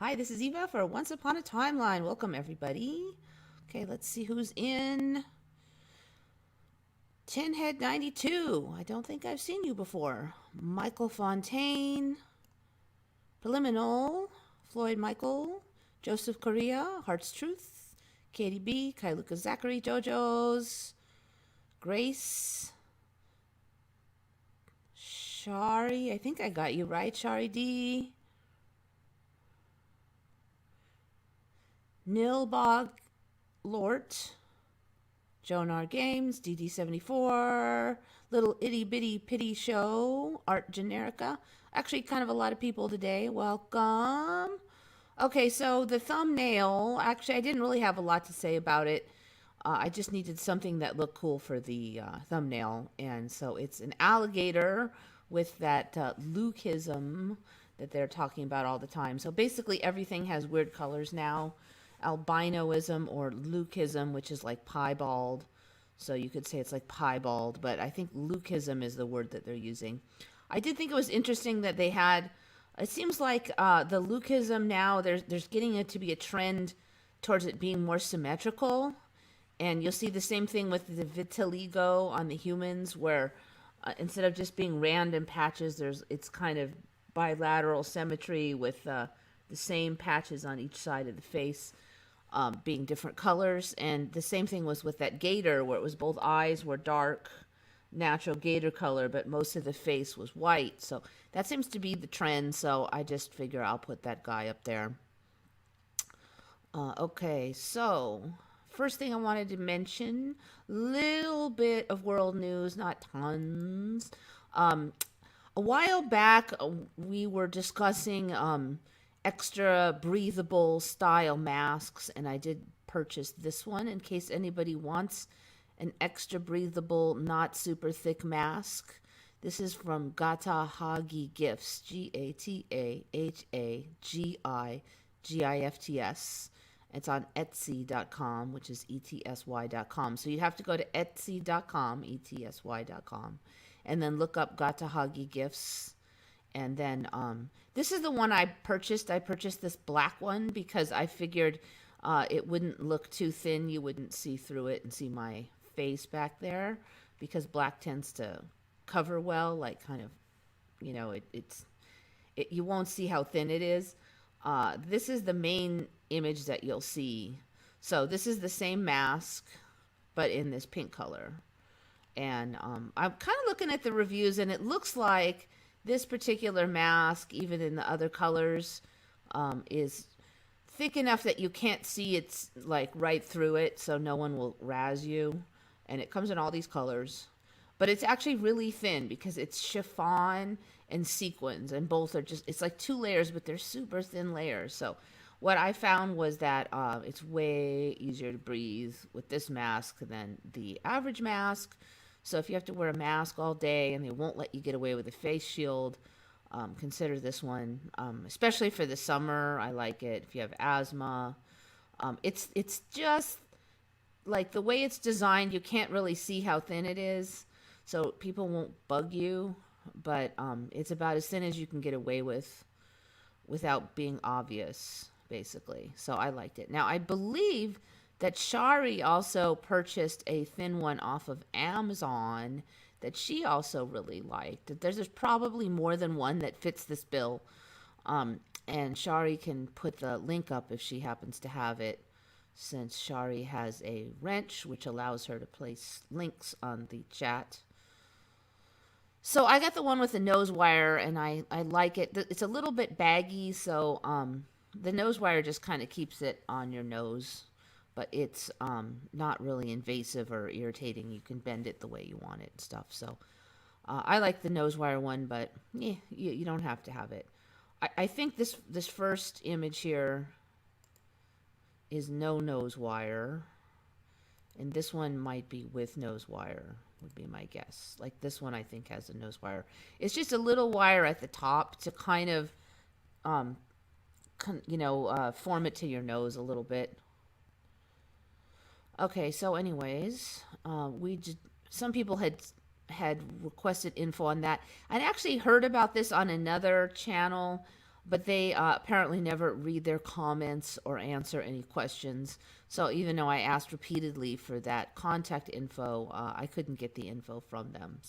Hi, this is Eva for Once Upon a Timeline. Welcome, everybody. Okay, let's see who's in. Tinhead 92. I don't think I've seen you before. Michael Fontaine. Preliminal. Floyd Michael. Joseph Correa. Heart's Truth. Katie B. Kailuka Zachary. JoJo's. Grace. Shari. I think I got you right, Shari D. Nilbog Lort, Jonar Games, DD74, Little Itty Bitty Pity Show, Art Generica. Actually, kind of a lot of people today. Welcome. Okay, so the thumbnail, actually, I didn't really have a lot to say about it. I just needed something that looked cool for the thumbnail. And so it's an alligator with that Lukeism that they're talking about all the time. So basically, everything has weird colors now. Albinoism or Lukeism, which is like piebald. So you could say it's like piebald, but I think Lukeism is the word that they're using. I did think it was interesting that they had, it seems like the Lukeism now, there's getting it to be a trend towards it being more symmetrical. And you'll see the same thing with the vitiligo on the humans, where instead of just being random patches, it's kind of bilateral symmetry with the same patches on each side of the face. Being different colors. And the same thing was with that gator, where it was both eyes were dark, natural gator color, but most of the face was white. So that seems to be the trend. So I just figure I'll put that guy up there. Okay, so first thing I wanted to mention, little bit of world news, not tons. A while back, we were discussing extra breathable style masks, and I did purchase this one in case anybody wants an extra breathable, not super thick mask. This is from Gatahagi Gifts, GATAHAGIGIFTS. It's on Etsy.com, which is ETSY.com. So you have to go to Etsy.com, ETSY.com, and then look up Gatahagi Gifts. And then this is the one I purchased. I purchased this black one because I figured it wouldn't look too thin. You wouldn't see through it and see my face back there, because black tends to cover well, like kind of, you know, you won't see how thin it is. This is the main image that you'll see. So this is the same mask, but in this pink color. And I'm kind of looking at the reviews, and it looks like this particular mask, even in the other colors, is thick enough that you can't see it's like right through it, so no one will razz you. And it comes in all these colors. But it's actually really thin because it's chiffon and sequins, and both are just, it's like two layers, but they're super thin layers. So what I found was that it's way easier to breathe with this mask than the average mask. So if you have to wear a mask all day and they won't let you get away with a face shield, consider this one, especially for the summer. I like it. If you have asthma, it's just like the way it's designed, you can't really see how thin it is, so people won't bug you, but it's about as thin as you can get away with without being obvious, basically. So I liked it. Now I believe that Shari also purchased a thin one off of Amazon that she also really liked. There's probably more than one that fits this bill. And Shari can put the link up if she happens to have it, since Shari has a wrench which allows her to place links on the chat. So I got the one with the nose wire, and I like it. It's a little bit baggy, so the nose wire just kind of keeps it on your nose. But it's not really invasive or irritating. You can bend it the way you want it and stuff. So I like the nose wire one, but yeah, you don't have to have it. I think this first image here is no nose wire, and this one might be with nose wire, would be my guess. Like this one I think has a nose wire. It's just a little wire at the top to kind of, form it to your nose a little bit. Okay, so anyways, some people had requested info on that. I'd actually heard about this on another channel but they apparently never read their comments or answer any questions. So even though I asked repeatedly for that contact info, I couldn't get the info from them.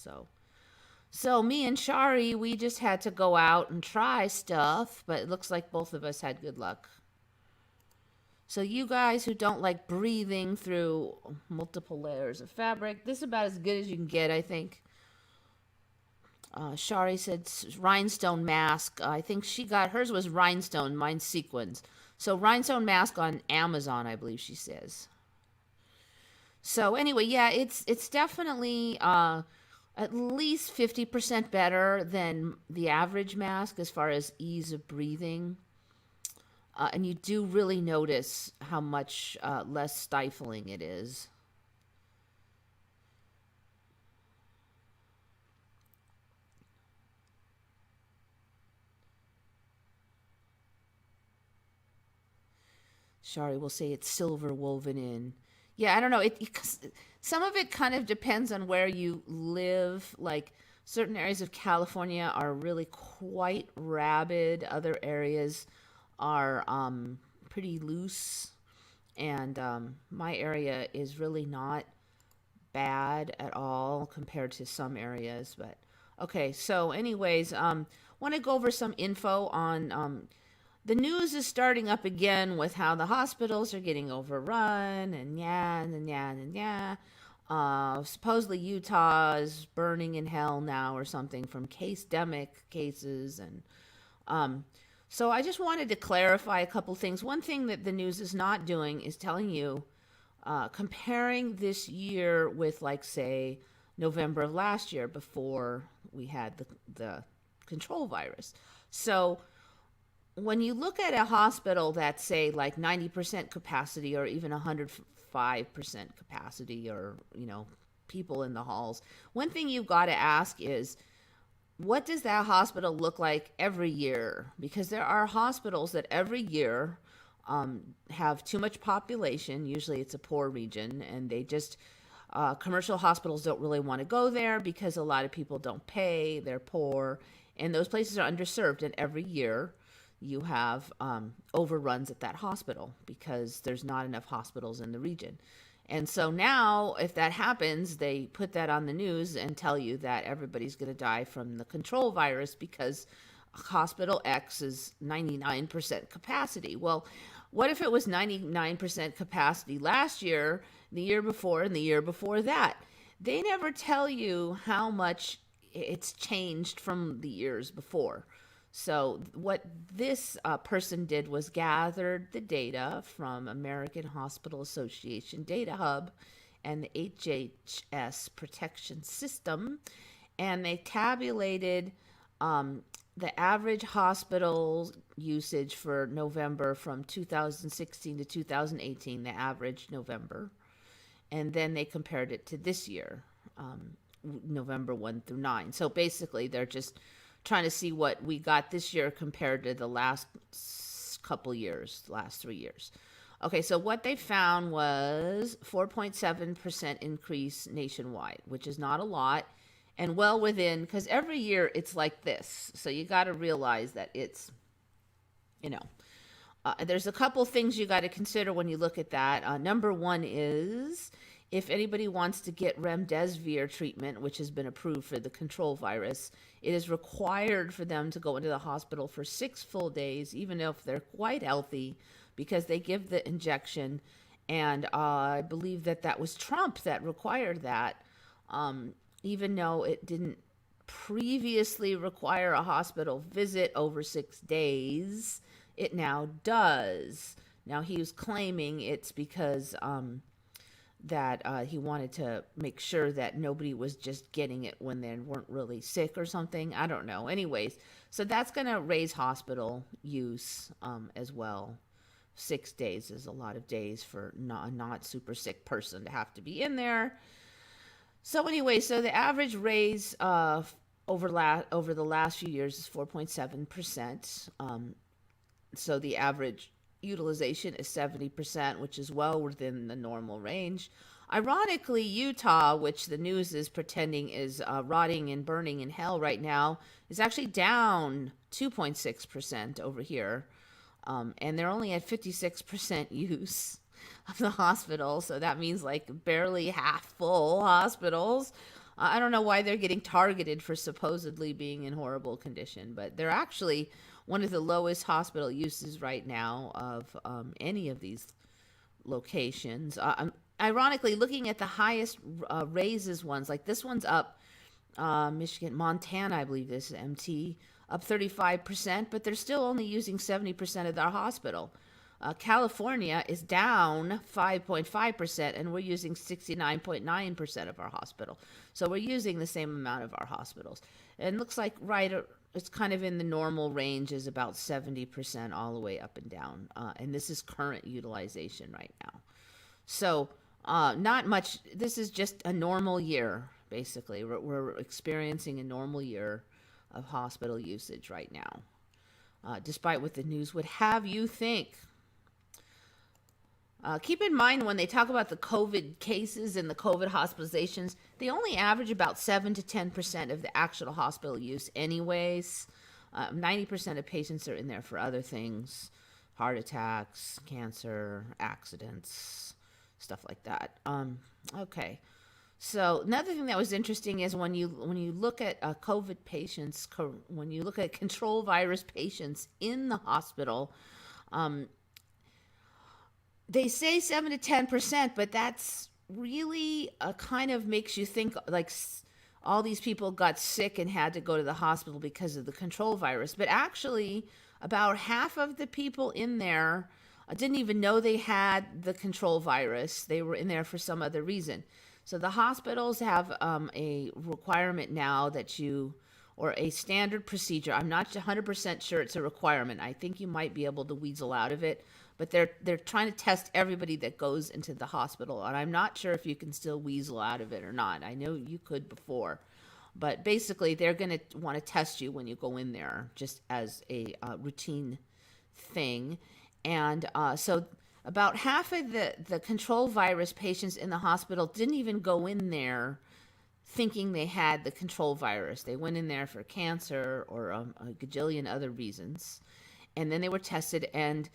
So me and Shari, we just had to go out and try stuff, but it looks like both of us had good luck. So you guys who don't like breathing through multiple layers of fabric, this is about as good as you can get, I think. Shari said rhinestone mask. I think she got hers was rhinestone, mine sequins. So rhinestone mask on Amazon, I believe she says. So anyway, yeah, it's definitely at least 50% better than the average mask as far as ease of breathing. And you do really notice how much less stifling it is. Shari will say it's silver woven in. Yeah, I don't know. Some of it kind of depends on where you live. Like certain areas of California are really quite rabid. Other areas are pretty loose. And my area is really not bad at all compared to some areas. But okay, so anyways, want to go over some info on the news is starting up again with how the hospitals are getting overrun and yeah and yeah and yeah. Supposedly Utah is burning in hell now or something from case-demic cases. And so I just wanted to clarify a couple things. One thing that the news is not doing is telling you, comparing this year with, like, say, November of last year before we had the control virus. So when you look at a hospital that's, say, like 90% capacity or even 105% capacity, or, people in the halls, one thing you've got to ask is, what does that hospital look like every year? Because there are hospitals that every year have too much population. Usually it's a poor region, and they just, commercial hospitals don't really want to go there because a lot of people don't pay, they're poor, and those places are underserved. And every year you have overruns at that hospital because there's not enough hospitals in the region. And so now, if that happens, they put that on the news and tell you that everybody's going to die from the control virus because Hospital X is 99% capacity. Well, what if it was 99% capacity last year, the year before, and the year before that? They never tell you how much it's changed from the years before. So what this person did was gathered the data from American Hospital Association Data Hub and the HHS Protection System, and they tabulated the average hospital usage for November from 2016 to 2018, the average November, and then they compared it to this year, November 1 through 9. So basically, they're just trying to see what we got this year compared to the last couple years, last 3 years. Okay, so what they found was 4.7% increase nationwide, which is not a lot, and well within, because every year it's like this. So you got to realize that it's, there's a couple things you got to consider when you look at that. Number one is, if anybody wants to get remdesivir treatment, which has been approved for the control virus, it is required for them to go into the hospital for 6 full days, even if they're quite healthy, because they give the injection. And I believe that was Trump that required that, even though it didn't previously require a hospital visit over 6 days, it now does. Now, he was claiming it's because that he wanted to make sure that nobody was just getting it when they weren't really sick or something. I don't know. Anyways, so that's going to raise hospital use as well. 6 days is a lot of days for a not super sick person to have to be in there. So anyway, so the average raise over the last few years is 4.7%. So the average utilization is 70%, which is well within the normal range. Ironically, Utah, which the news is pretending is rotting and burning in hell right now, is actually down 2.6% over here. And they're only at 56% use of the hospital. So that means like barely half full hospitals. I don't know why they're getting targeted for supposedly being in horrible condition, but they're actually one of the lowest hospital uses right now of any of these locations. Ironically, looking at the highest raises ones, like this one's up, Michigan, Montana, I believe this is MT, up 35%, but they're still only using 70% of their hospital. California is down 5.5%, and we're using 69.9% of our hospital. So we're using the same amount of our hospitals. And it looks like it's kind of in the normal range, is about 70% all the way up and down. And this is current utilization right now. So not much. This is just a normal year, basically. We're experiencing a normal year of hospital usage right now, despite what the news would have you think. Keep in mind when they talk about the COVID cases and the COVID hospitalizations, they only average about 7 to 10% of the actual hospital use anyways. 90% of patients are in there for other things, heart attacks, cancer, accidents, stuff like that. Okay. So another thing that was interesting is when you look at COVID patients, when you look at control virus patients in the hospital, they say 7 to 10%, but that's really kind of makes you think like all these people got sick and had to go to the hospital because of the control virus. But actually, about half of the people in there didn't even know they had the control virus. They were in there for some other reason. So the hospitals have a requirement now that or a standard procedure. I'm not 100% sure it's a requirement. I think you might be able to weasel out of it, but they're trying to test everybody that goes into the hospital, and I'm not sure if you can still weasel out of it or not. I know you could before, but basically they're going to want to test you when you go in there, just as a routine thing. And so about half of the control virus patients in the hospital didn't even go in there thinking they had the control virus. They went in there for cancer or a gajillion other reasons. And then they were tested, and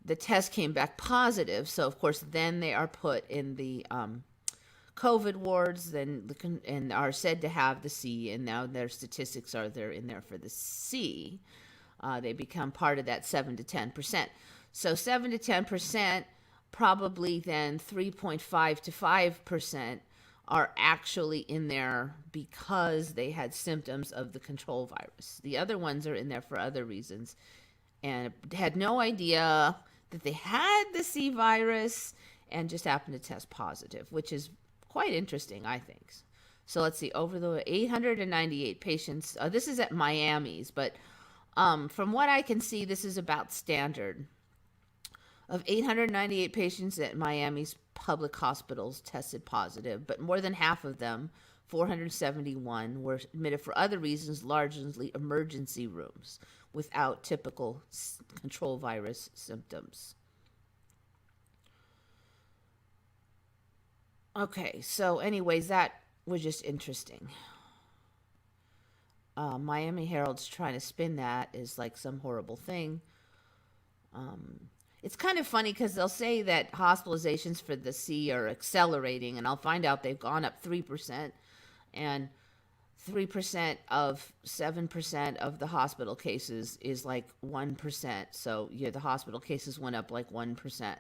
the test came back positive. So, of course, then they are put in the COVID wards and are said to have the C, and now their statistics are they're in there for the C. They become part of that 7 to 10%. So 7 to 10%, probably then 3.5 to 5% are actually in there because they had symptoms of the control virus. The other ones are in there for other reasons and had no idea that they had the C virus and just happened to test positive, which is quite interesting, I think. So let's see, over the 898 patients, this is at Miami's, but from what I can see, this is about standard. Of 898 patients at Miami's public hospitals tested positive, but more than half of them, 471, were admitted for other reasons, largely emergency rooms, without typical control virus symptoms. Okay, so anyways, that was just interesting. Miami Herald's trying to spin that as like some horrible thing. It's kind of funny because they'll say that hospitalizations for the C are accelerating, and I'll find out they've gone up 3%, and 3% of 7% of the hospital cases is like 1%. So yeah, the hospital cases went up like 1%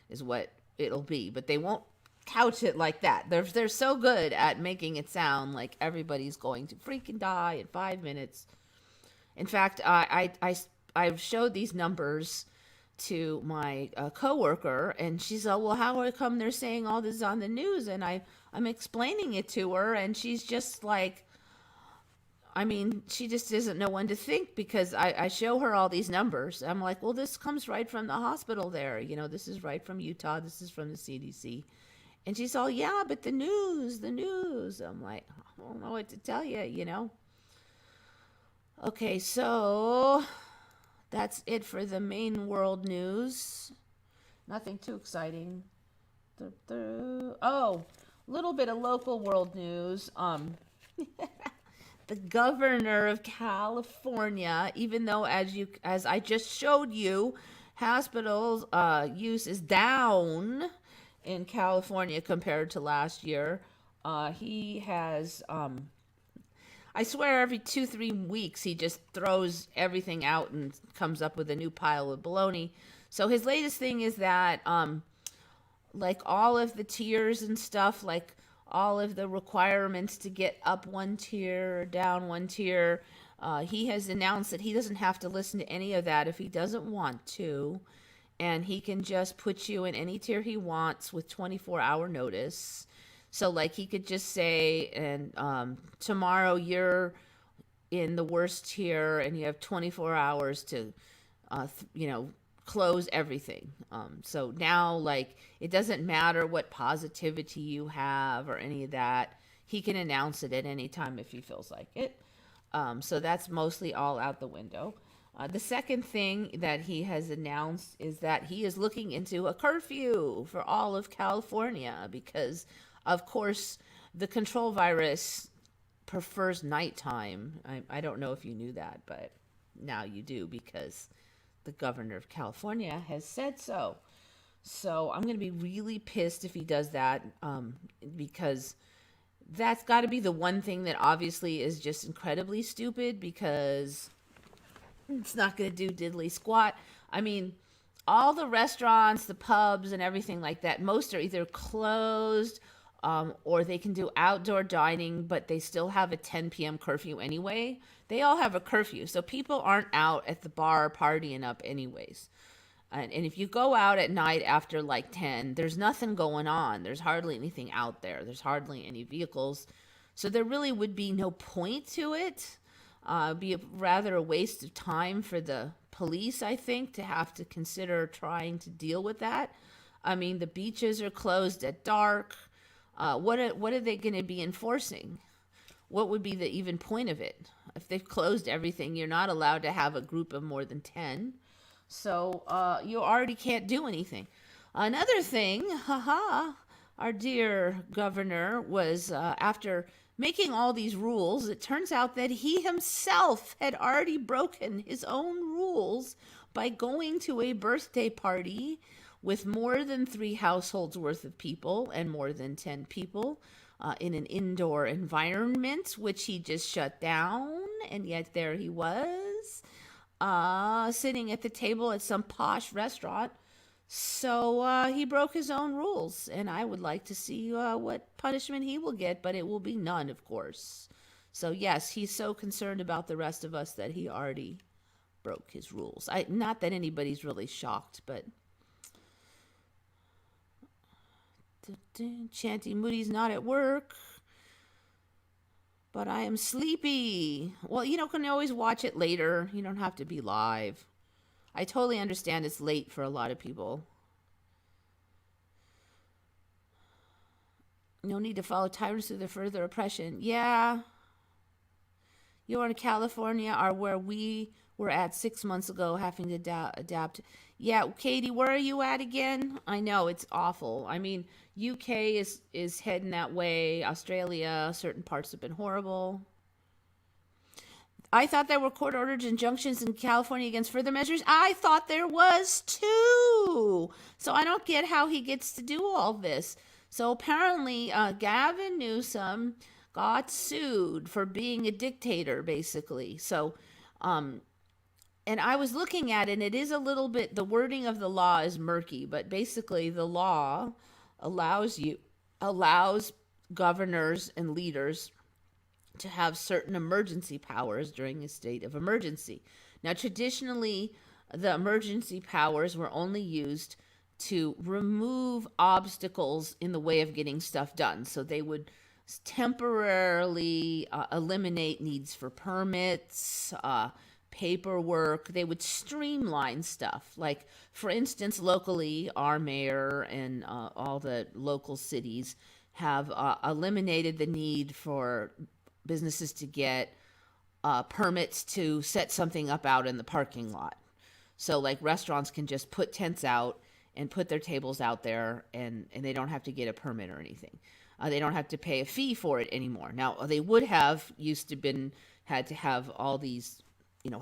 is what it'll be, but they won't couch it like that. They're so good at making it sound like everybody's going to freaking die in 5 minutes. In fact, I've showed these numbers to my coworker, and she said, well, how come they're saying all this on the news? And I'm explaining it to her, and she's just like, I mean, she just doesn't know when to think, because I show her all these numbers. I'm like, well, this comes right from the hospital there. You know, this is right from Utah. This is from the CDC. And she's all, yeah, but the news. I'm like, I don't know what to tell you, you know. Okay, so that's it for the main world news. Nothing too exciting. Oh, a little bit of local world news. The governor of California, even though as I just showed you, hospitals use is down in California compared to last year. He has I swear every 2-3 weeks he just throws everything out and comes up with a new pile of baloney. So his latest thing is that like all of the tiers and stuff, like all of the requirements to get up one tier or down one tier, he has announced that he doesn't have to listen to any of that if he doesn't want to. And he can just put you in any tier he wants with 24-hour notice. So, like, he could just say, and tomorrow you're in the worst tier and you have 24 hours to, close everything. So now, like, it doesn't matter what positivity you have or any of that. He can announce it at any time if he feels like it. So that's mostly all out the window. The second thing that he has announced is that he is looking into a curfew for all of California because, of course, the control virus prefers nighttime. I don't know if you knew that, but now you do because the governor of California has said so. So I'm going to be really pissed if he does that because that's got to be the one thing that obviously is just incredibly stupid because it's not going to do diddly squat. I mean, all the restaurants, the pubs, and everything like that, most are either closed or they can do outdoor dining, but they still have a 10 p.m. curfew anyway. They all have a curfew, so people aren't out at the bar partying up anyways. And if you go out at night after like 10, there's nothing going on. There's hardly anything out there. There's hardly any vehicles. So there really would be no point to it. Be rather a waste of time for the police, I think, to have to consider trying to deal with that. I mean, the beaches are closed at dark. What are they going to be enforcing? What would be the even point of it? If they've closed everything, you're not allowed to have a group of more than 10. So you already can't do anything. Another thing, our dear governor was, after making all these rules, it turns out that he himself had already broken his own rules by going to a birthday party with more than 3 households worth of people and more than 10 people in an indoor environment, which he just shut down. And yet there he was, sitting at the table at some posh restaurant. So he broke his own rules, and I would like to see what punishment he will get, but it will be none, of course. So yes, he's so concerned about the rest of us that he already broke his rules. Not that anybody's really shocked, but Chanty Moody's not at work, but I am sleepy. Well, can always watch it later. You don't have to be live. I totally understand it's late for a lot of people. No need to follow tyrants through their further oppression. Yeah. You in California are where we were at 6 months ago, having to adapt. Yeah, Katie, where are you at again? I know, it's awful. I mean, UK is heading that way. Australia, certain parts have been horrible. I thought there were court-ordered injunctions in California against further measures. I thought there was too. So I don't get how he gets to do all this. So apparently Gavin Newsom got sued for being a dictator, basically. So, and I was looking at it, and it is a little bit, the wording of the law is murky, but basically the law allows governors and leaders to have certain emergency powers during a state of emergency. Now, traditionally, the emergency powers were only used to remove obstacles in the way of getting stuff done. So they would temporarily eliminate needs for permits, paperwork. They would streamline stuff. Like, for instance, locally, our mayor and all the local cities have eliminated the need for businesses to get permits to set something up out in the parking lot. So like restaurants can just put tents out and put their tables out there, and they don't have to get a permit or anything. They don't have to pay a fee for it anymore. Now, they would have had to have all these,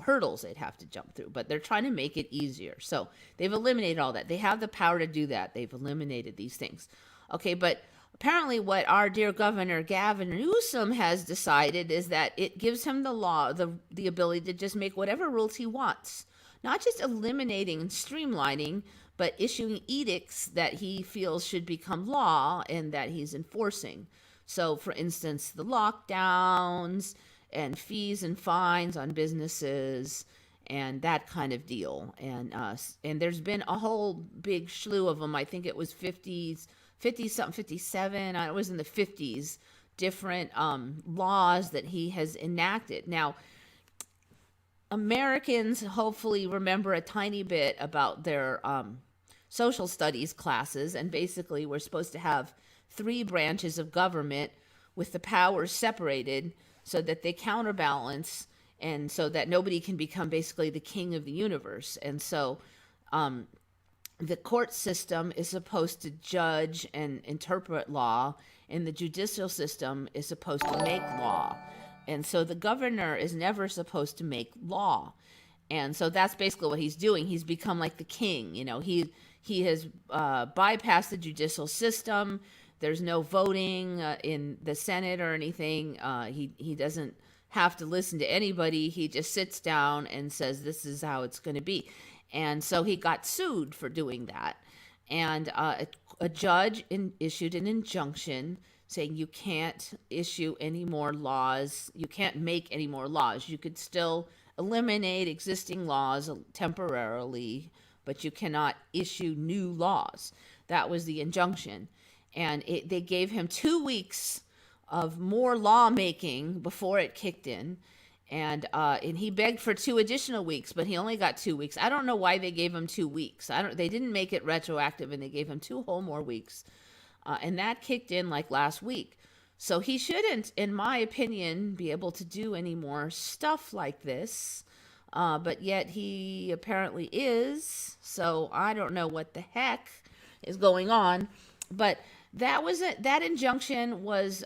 hurdles they'd have to jump through, but they're trying to make it easier. So they've eliminated all that. They have the power to do that. They've eliminated these things. Okay, but apparently what our dear Governor Gavin Newsom has decided is that it gives him the ability to just make whatever rules he wants. Not just eliminating and streamlining, but issuing edicts that he feels should become law and that he's enforcing. So, for instance, the lockdowns and fees and fines on businesses and that kind of deal. And there's been a whole big slew of them. I think it was 50 something, 57. It was in the 50s, different laws that he has enacted. Now, Americans hopefully remember a tiny bit about their social studies classes, and basically we're supposed to have 3 branches of government with the powers separated so that they counterbalance and so that nobody can become basically the king of the universe. And so the court system is supposed to judge and interpret law, and the judicial system is supposed to make law. And so the governor is never supposed to make law. And so that's basically what he's doing. He's become like the king. He has bypassed the judicial system. There's no voting in the Senate or anything. He doesn't have to listen to anybody. He just sits down and says, this is how it's going to be. And so he got sued for doing that. And a judge issued an injunction saying you can't issue any more laws. You can't make any more laws. You could still eliminate existing laws temporarily, but you cannot issue new laws. That was the injunction. And they gave him 2 weeks of more lawmaking before it kicked in. And he begged for 2 additional weeks, but he only got 2 weeks. I don't know why they gave him 2 weeks. They didn't make it retroactive, and they gave him 2 whole more weeks. And that kicked in like last week. So he shouldn't, in my opinion, be able to do any more stuff like this. But yet he apparently is. So I don't know what the heck is going on. But that injunction was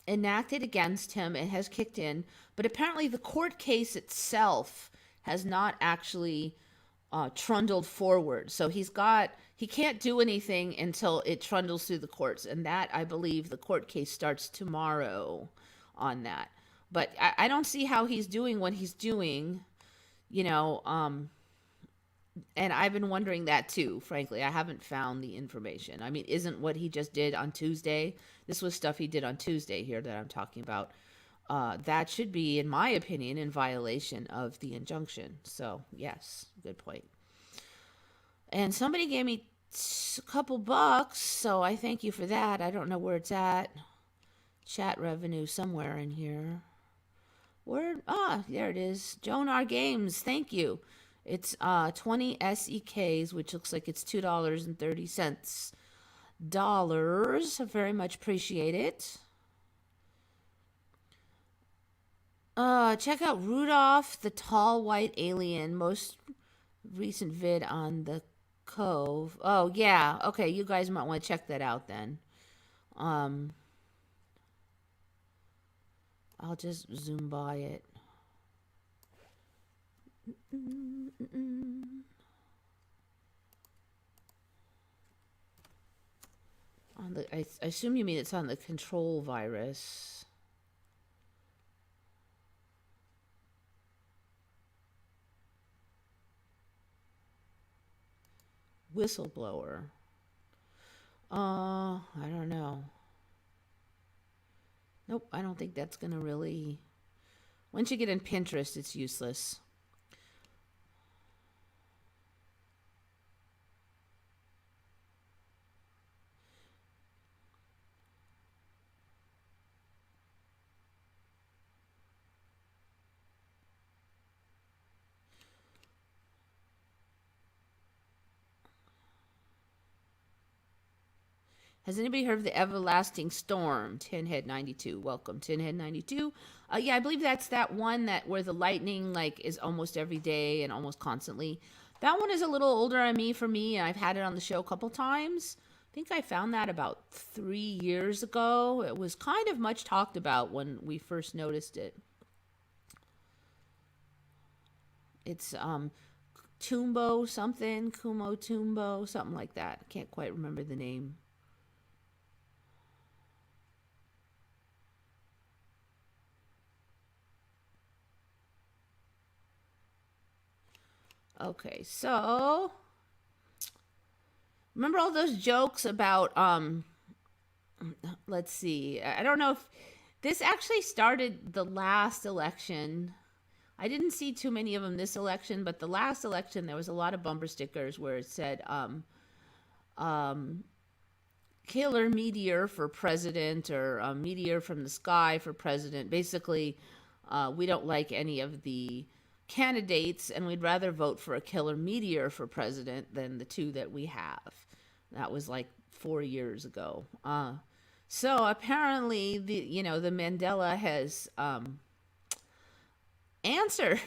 enacted against him and has kicked in. But apparently the court case itself has not actually trundled forward. So he can't do anything until it trundles through the courts. And that, I believe, the court case starts tomorrow on that. But I don't see how he's doing what he's doing, and I've been wondering that too, frankly. I haven't found the information. I mean, isn't what he just did on Tuesday? This was stuff he did on Tuesday here that I'm talking about. That should be, in my opinion, in violation of the injunction. So, yes, good point. And somebody gave me a couple bucks, so I thank you for that. I don't know where it's at. Chat revenue somewhere in here. There it is. Joan R. Games, thank you. It's 20 SEKs, which looks like it's $2.30. I very much appreciate it. Check out Rudolph the Tall White Alien, most recent vid on the Cove. Oh, yeah. Okay, you guys might want to check that out then. I'll just zoom by it. I assume you mean it's on the control virus. Whistleblower. I don't know. Nope, I don't think that's going to really... Once you get in Pinterest, it's useless. Has anybody heard of the Everlasting Storm? Tinhead 92. Welcome, Tinhead 92. Yeah, I believe that's that one where the lightning is almost every day and almost constantly. That one is a little older than me for me, and I've had it on the show a couple times. I think I found that about 3 years ago. It was kind of much talked about when we first noticed it. It's Tumbo something, Kumo Tumbo, something like that. I can't quite remember the name. Okay, so remember all those jokes about let's see. I don't know if this actually started the last election. I didn't see too many of them this election, but the last election there was a lot of bumper stickers where it said um killer meteor for president, or a meteor from the sky for president. Basically, we don't like any of the candidates and we'd rather vote for a killer meteor for president than the two that we have. That was like 4 years ago. So apparently the Mandela has answered.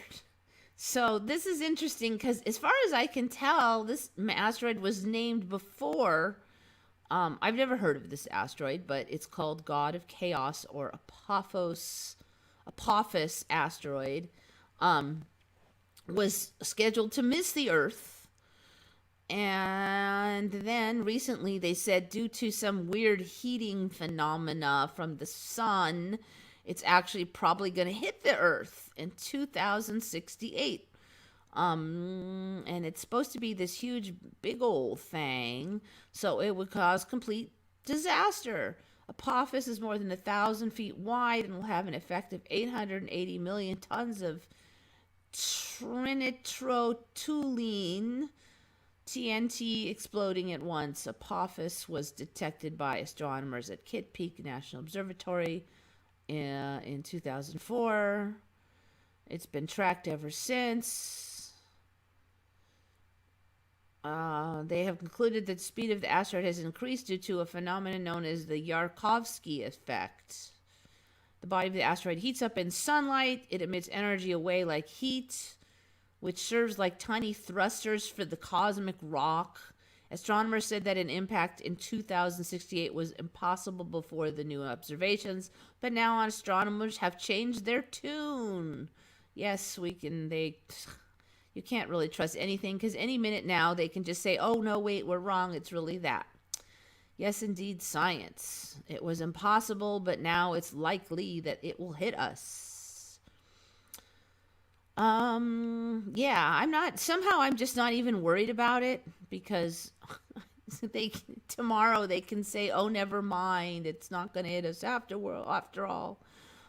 So this is interesting because as far as I can tell, this asteroid was named before. I've never heard of this asteroid, but it's called God of Chaos, or Apophis asteroid. Was scheduled to miss the Earth. And then recently they said due to some weird heating phenomena from the sun, it's actually probably going to hit the Earth in 2068. And it's supposed to be this huge, big old thing, so it would cause complete disaster. Apophis is more than 1,000 feet wide and will have an effect of 880 million tons of trinitrotoluene TNT exploding at once. Apophis was detected by astronomers at Kitt Peak National Observatory in 2004. It's been tracked ever since. They have concluded that the speed of the asteroid has increased due to a phenomenon known as the Yarkovsky effect. The body of the asteroid heats up in sunlight. It emits energy away like heat, which serves like tiny thrusters for the cosmic rock. Astronomers said that an impact in 2068 was impossible before the new observations, but now astronomers have changed their tune. Yes, you can't really trust anything, because any minute now they can just say, oh no, wait, we're wrong, it's really that. Yes, indeed, science. It was impossible, but now it's likely that it will hit us. I'm just not even worried about it, because tomorrow they can say, oh, never mind, it's not going to hit us after all.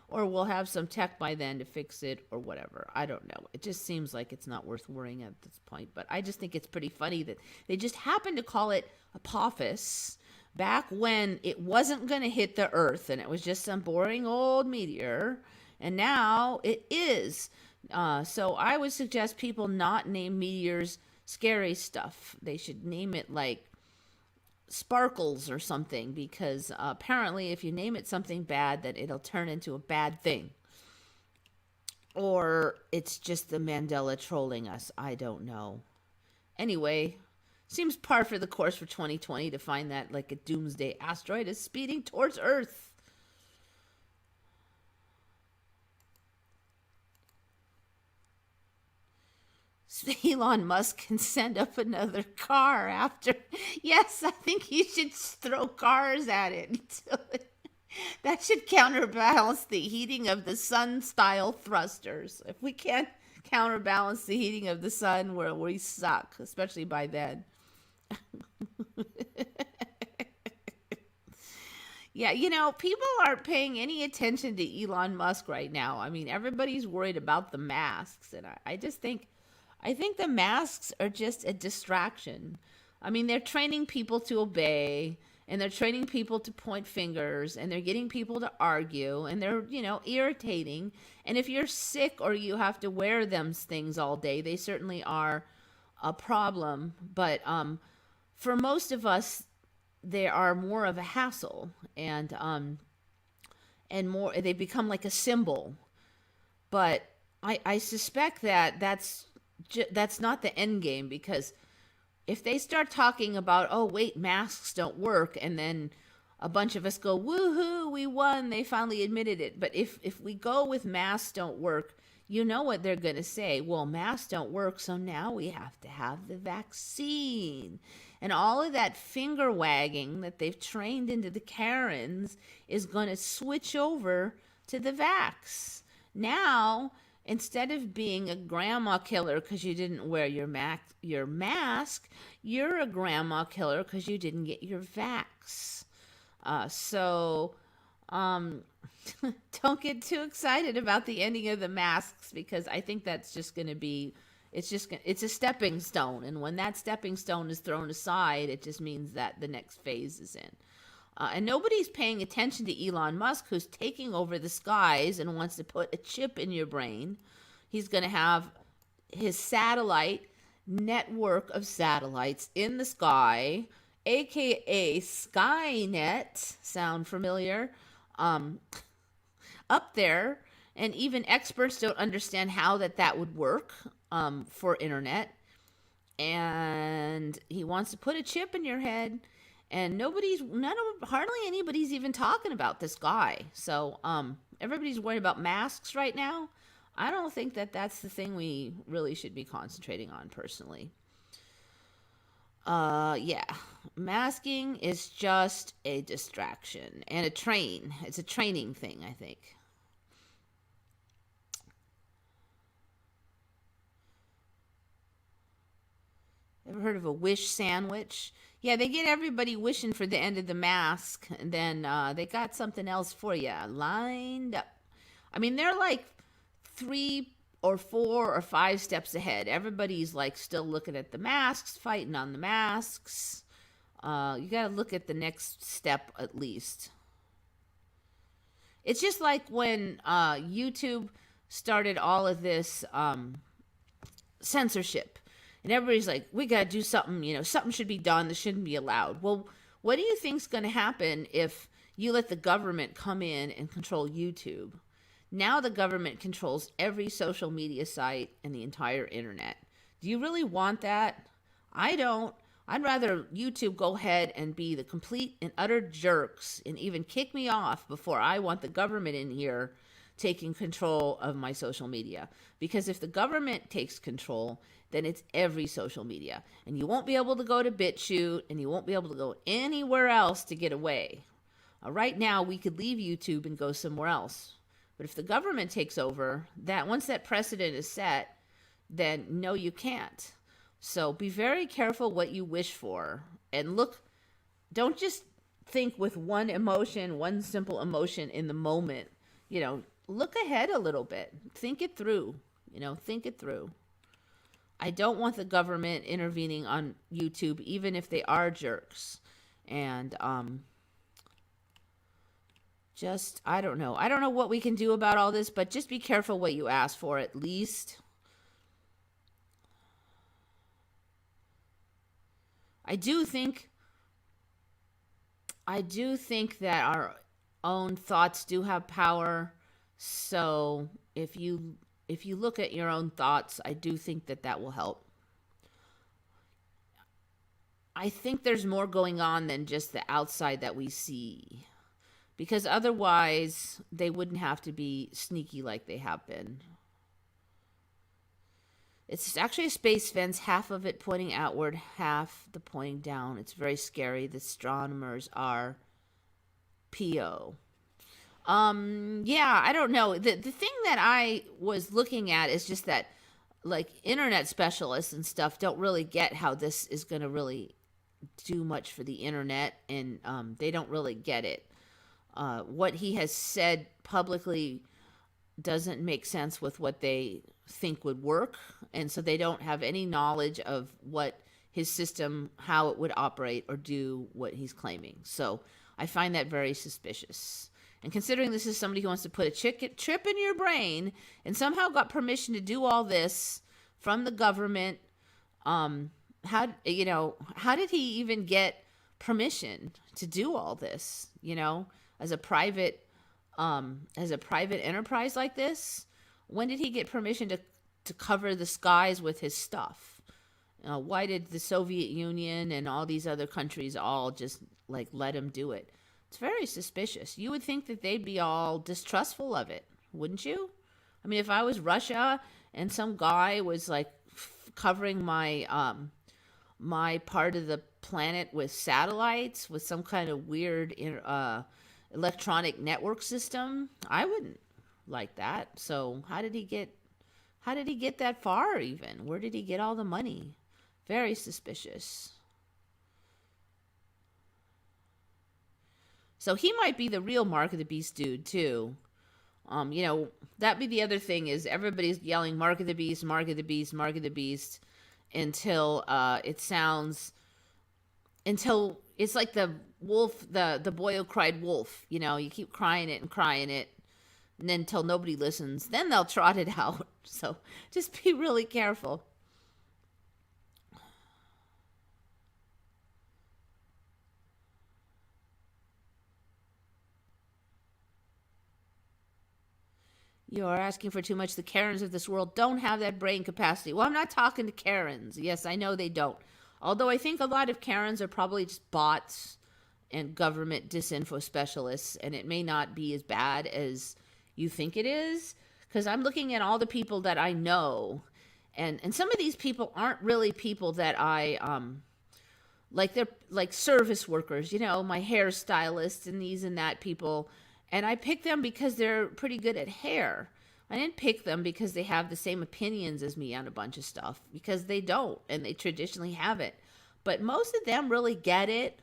Or we'll have some tech by then to fix it, or whatever. I don't know. It just seems like it's not worth worrying at this point. But I just think it's pretty funny that they just happened to call it Apophis back when it wasn't going to hit the Earth and it was just some boring old meteor. And now it is. So I would suggest people not name meteors scary stuff. They should name it like Sparkles or something, because apparently if you name it something bad, then it'll turn into a bad thing. Or it's just the Mandela trolling us. I don't know. Anyway, seems par for the course for 2020 to find that like a doomsday asteroid is speeding towards Earth. Elon Musk can send up another car after. Yes, I think he should throw cars at it. That should counterbalance the heating of the sun style thrusters. If we can't counterbalance the heating of the sun, we suck, especially by then. Yeah, people aren't paying any attention to Elon Musk right now. I mean, everybody's worried about the masks, and I think the masks are just a distraction. I mean, they're training people to obey, and they're training people to point fingers, and they're getting people to argue, and they're, irritating. And if you're sick or you have to wear them things all day, they certainly are a problem. But for most of us, they are more of a hassle, and more, they become like a symbol. But I suspect that that's that's not the end game, because if they start talking about, oh wait, masks don't work, and then a bunch of us go, woohoo, we won, they finally admitted it. But if we go with masks don't work, you know what they're going to say. Well, masks don't work, so now we have to have the vaccine. And all of that finger wagging that they've trained into the Karens is going to switch over to the vax. Now, instead of being a grandma killer because you didn't wear your mask, you're a grandma killer because you didn't get your vax. So don't get too excited about the ending of the masks, because I think that's just going to be, it's a stepping stone. And when that stepping stone is thrown aside, it just means that the next phase is in. And nobody's paying attention to Elon Musk, who's taking over the skies and wants to put a chip in your brain. He's going to have his satellite network of satellites in the sky, aka Skynet. Sound familiar? Up there. And even experts don't understand how that would work for internet. And he wants to put a chip in your head. And hardly anybody's even talking about this guy. So everybody's worried about masks right now. I don't think that's the thing we really should be concentrating on, personally. Yeah. Masking is just a distraction and a train. It's a training thing, I think. Ever heard of a wish sandwich? Yeah, they get everybody wishing for the end of the mask, and then they got something else for you lined up. I mean, they're like 3 or 4 or 5 steps ahead. Everybody's like still looking at the masks, fighting on the masks. You got to look at the next step at least. It's just like when YouTube started all of this censorship. And everybody's like, we got to do something, something should be done. This shouldn't be allowed. Well, what do you think's going to happen if you let the government come in and control YouTube? Now the government controls every social media site and the entire internet. Do you really want that? I don't. I'd rather YouTube go ahead and be the complete and utter jerks and even kick me off before I want the government in here taking control of my social media. Because if the government takes control, then it's every social media. And you won't be able to go to BitChute, and you won't be able to go anywhere else to get away. Right now, we could leave YouTube and go somewhere else. But if the government takes over, once that precedent is set, then no, you can't. So be very careful what you wish for. And don't just think with one simple emotion in the moment. Look ahead a little bit. Think it through. Think it through. I don't want the government intervening on YouTube, even if they are jerks. And I don't know. I don't know what we can do about all this, but just be careful what you ask for, at least. I do think that our own thoughts do have power. So if you look at your own thoughts, I do think that will help. I think there's more going on than just the outside that we see, because otherwise they wouldn't have to be sneaky like they have been. It's actually a space fence, half of it pointing outward, half the pointing down. It's very scary. The astronomers are PO. Yeah, I don't know. The thing that I was looking at is just that, like, internet specialists and stuff don't really get how this is going to really do much for the internet, and they don't really get it. What he has said publicly doesn't make sense with what they think would work, and so they don't have any knowledge of what his system, how it would operate or do what he's claiming. So I find that very suspicious. And considering this is somebody who wants to put a chip in your brain and somehow got permission to do all this from the government, how did he even get permission to do all this? As a private enterprise like this, when did he get permission to cover the skies with his stuff. Why did the Soviet Union and all these other countries all just like let him do it? It's very suspicious. You would think that they'd be all distrustful of it, wouldn't you? I mean, if I was Russia and some guy was like covering my part of the planet with satellites with some kind of weird electronic network system, I wouldn't like that. So how did he get that far even? Where did he get all the money? Very suspicious. So he might be the real Mark of the Beast dude too. That'd be the other thing is everybody's yelling Mark of the Beast, Mark of the Beast, Mark of the Beast until until it's like the wolf, the boy who cried wolf. You keep crying it, and then until nobody listens, then they'll trot it out. So just be really careful. You are asking for too much. The Karens of this world don't have that brain capacity. Well, I'm not talking to Karens. Yes, I know they don't. Although I think a lot of Karens are probably just bots and government disinfo specialists, and it may not be as bad as you think it is. Because I'm looking at all the people that I know, and some of these people aren't really people that I like. They're like service workers, my hairstylist and these and that people. And I picked them because they're pretty good at hair. I didn't pick them because they have the same opinions as me on a bunch of stuff, because they don't, and they traditionally haven't. But most of them really get it,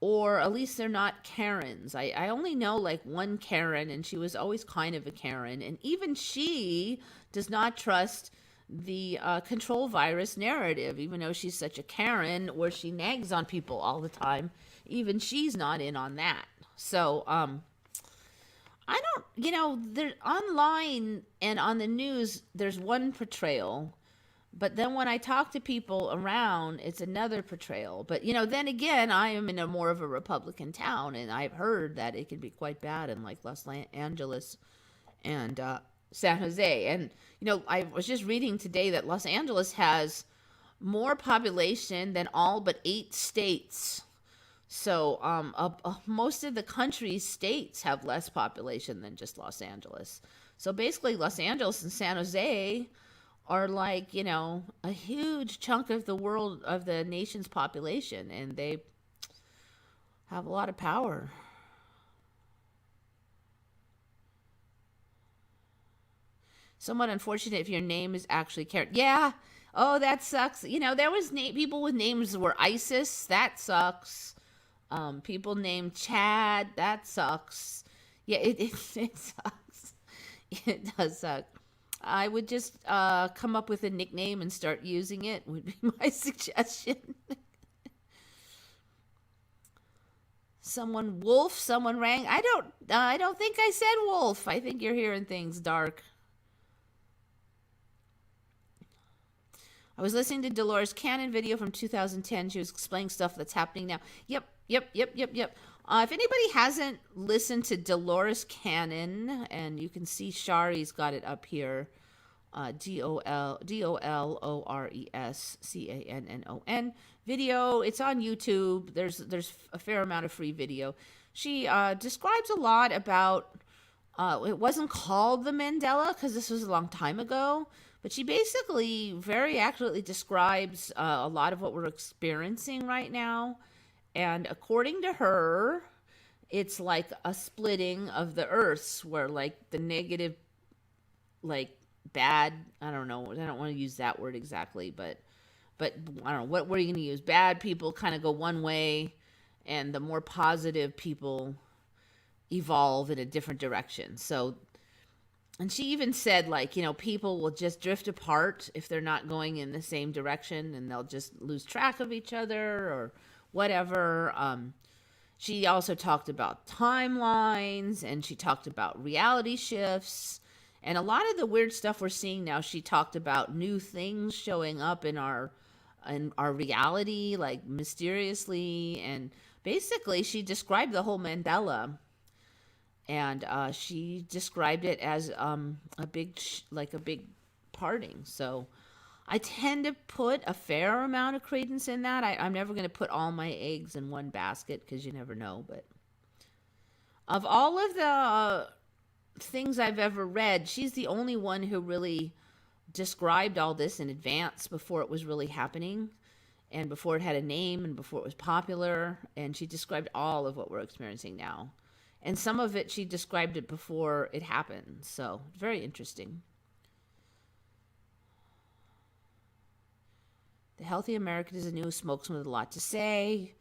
or at least they're not Karens. I only know like one Karen, and she was always kind of a Karen. And even she does not trust the control virus narrative, even though she's such a Karen where she nags on people all the time. Even she's not in on that. So, I don't, they're online and on the news, there's one portrayal, but then when I talk to people around, it's another portrayal. But, then again, I am in a more of a Republican town, and I've heard that it can be quite bad in like Los Angeles and San Jose. And, I was just reading today that Los Angeles has more population than all but 8 states. So most of the country's states have less population than just Los Angeles. So basically Los Angeles and San Jose are like, a huge chunk of the nation's population, and they have a lot of power. Somewhat unfortunate if your name is actually Karen. Yeah. Oh, that sucks. There was people with names that were ISIS. That sucks. People named Chad. That sucks. Yeah, it sucks. It does suck. I would just come up with a nickname and start using it, would be my suggestion. Someone wolf, someone rang. I don't think I said wolf. I think you're hearing things dark. I was listening to Dolores Cannon video from 2010. She was explaining stuff that's happening now. Yep. If anybody hasn't listened to Dolores Cannon, and you can see Shari's got it up here, DOLORESCANNON video. It's on YouTube. There's a fair amount of free video. She describes a lot about. It wasn't called the Mandela because this was a long time ago. But she basically very accurately describes a lot of what we're experiencing right now. And according to her, it's like a splitting of the earths where like the negative, like bad, I don't know, I don't want to use that word exactly, but I don't know, what were you going to use? Bad people kind of go one way, and the more positive people evolve in a different direction. So, and she even said, like, people will just drift apart if they're not going in the same direction, and they'll just lose track of each other or whatever. She also talked about timelines, and she talked about reality shifts, and a lot of the weird stuff we're seeing now. She talked about new things showing up in our reality, like mysteriously, and basically she described the whole Mandela. And she described it as a big parting. So I tend to put a fair amount of credence in that. I'm never going to put all my eggs in one basket because you never know. But of all of the things I've ever read, she's the only one who really described all this in advance before it was really happening and before it had a name and before it was popular. And she described all of what we're experiencing now. And some of it, she described it before it happened. So very interesting. The Healthy American is a new spokesman with a lot to say.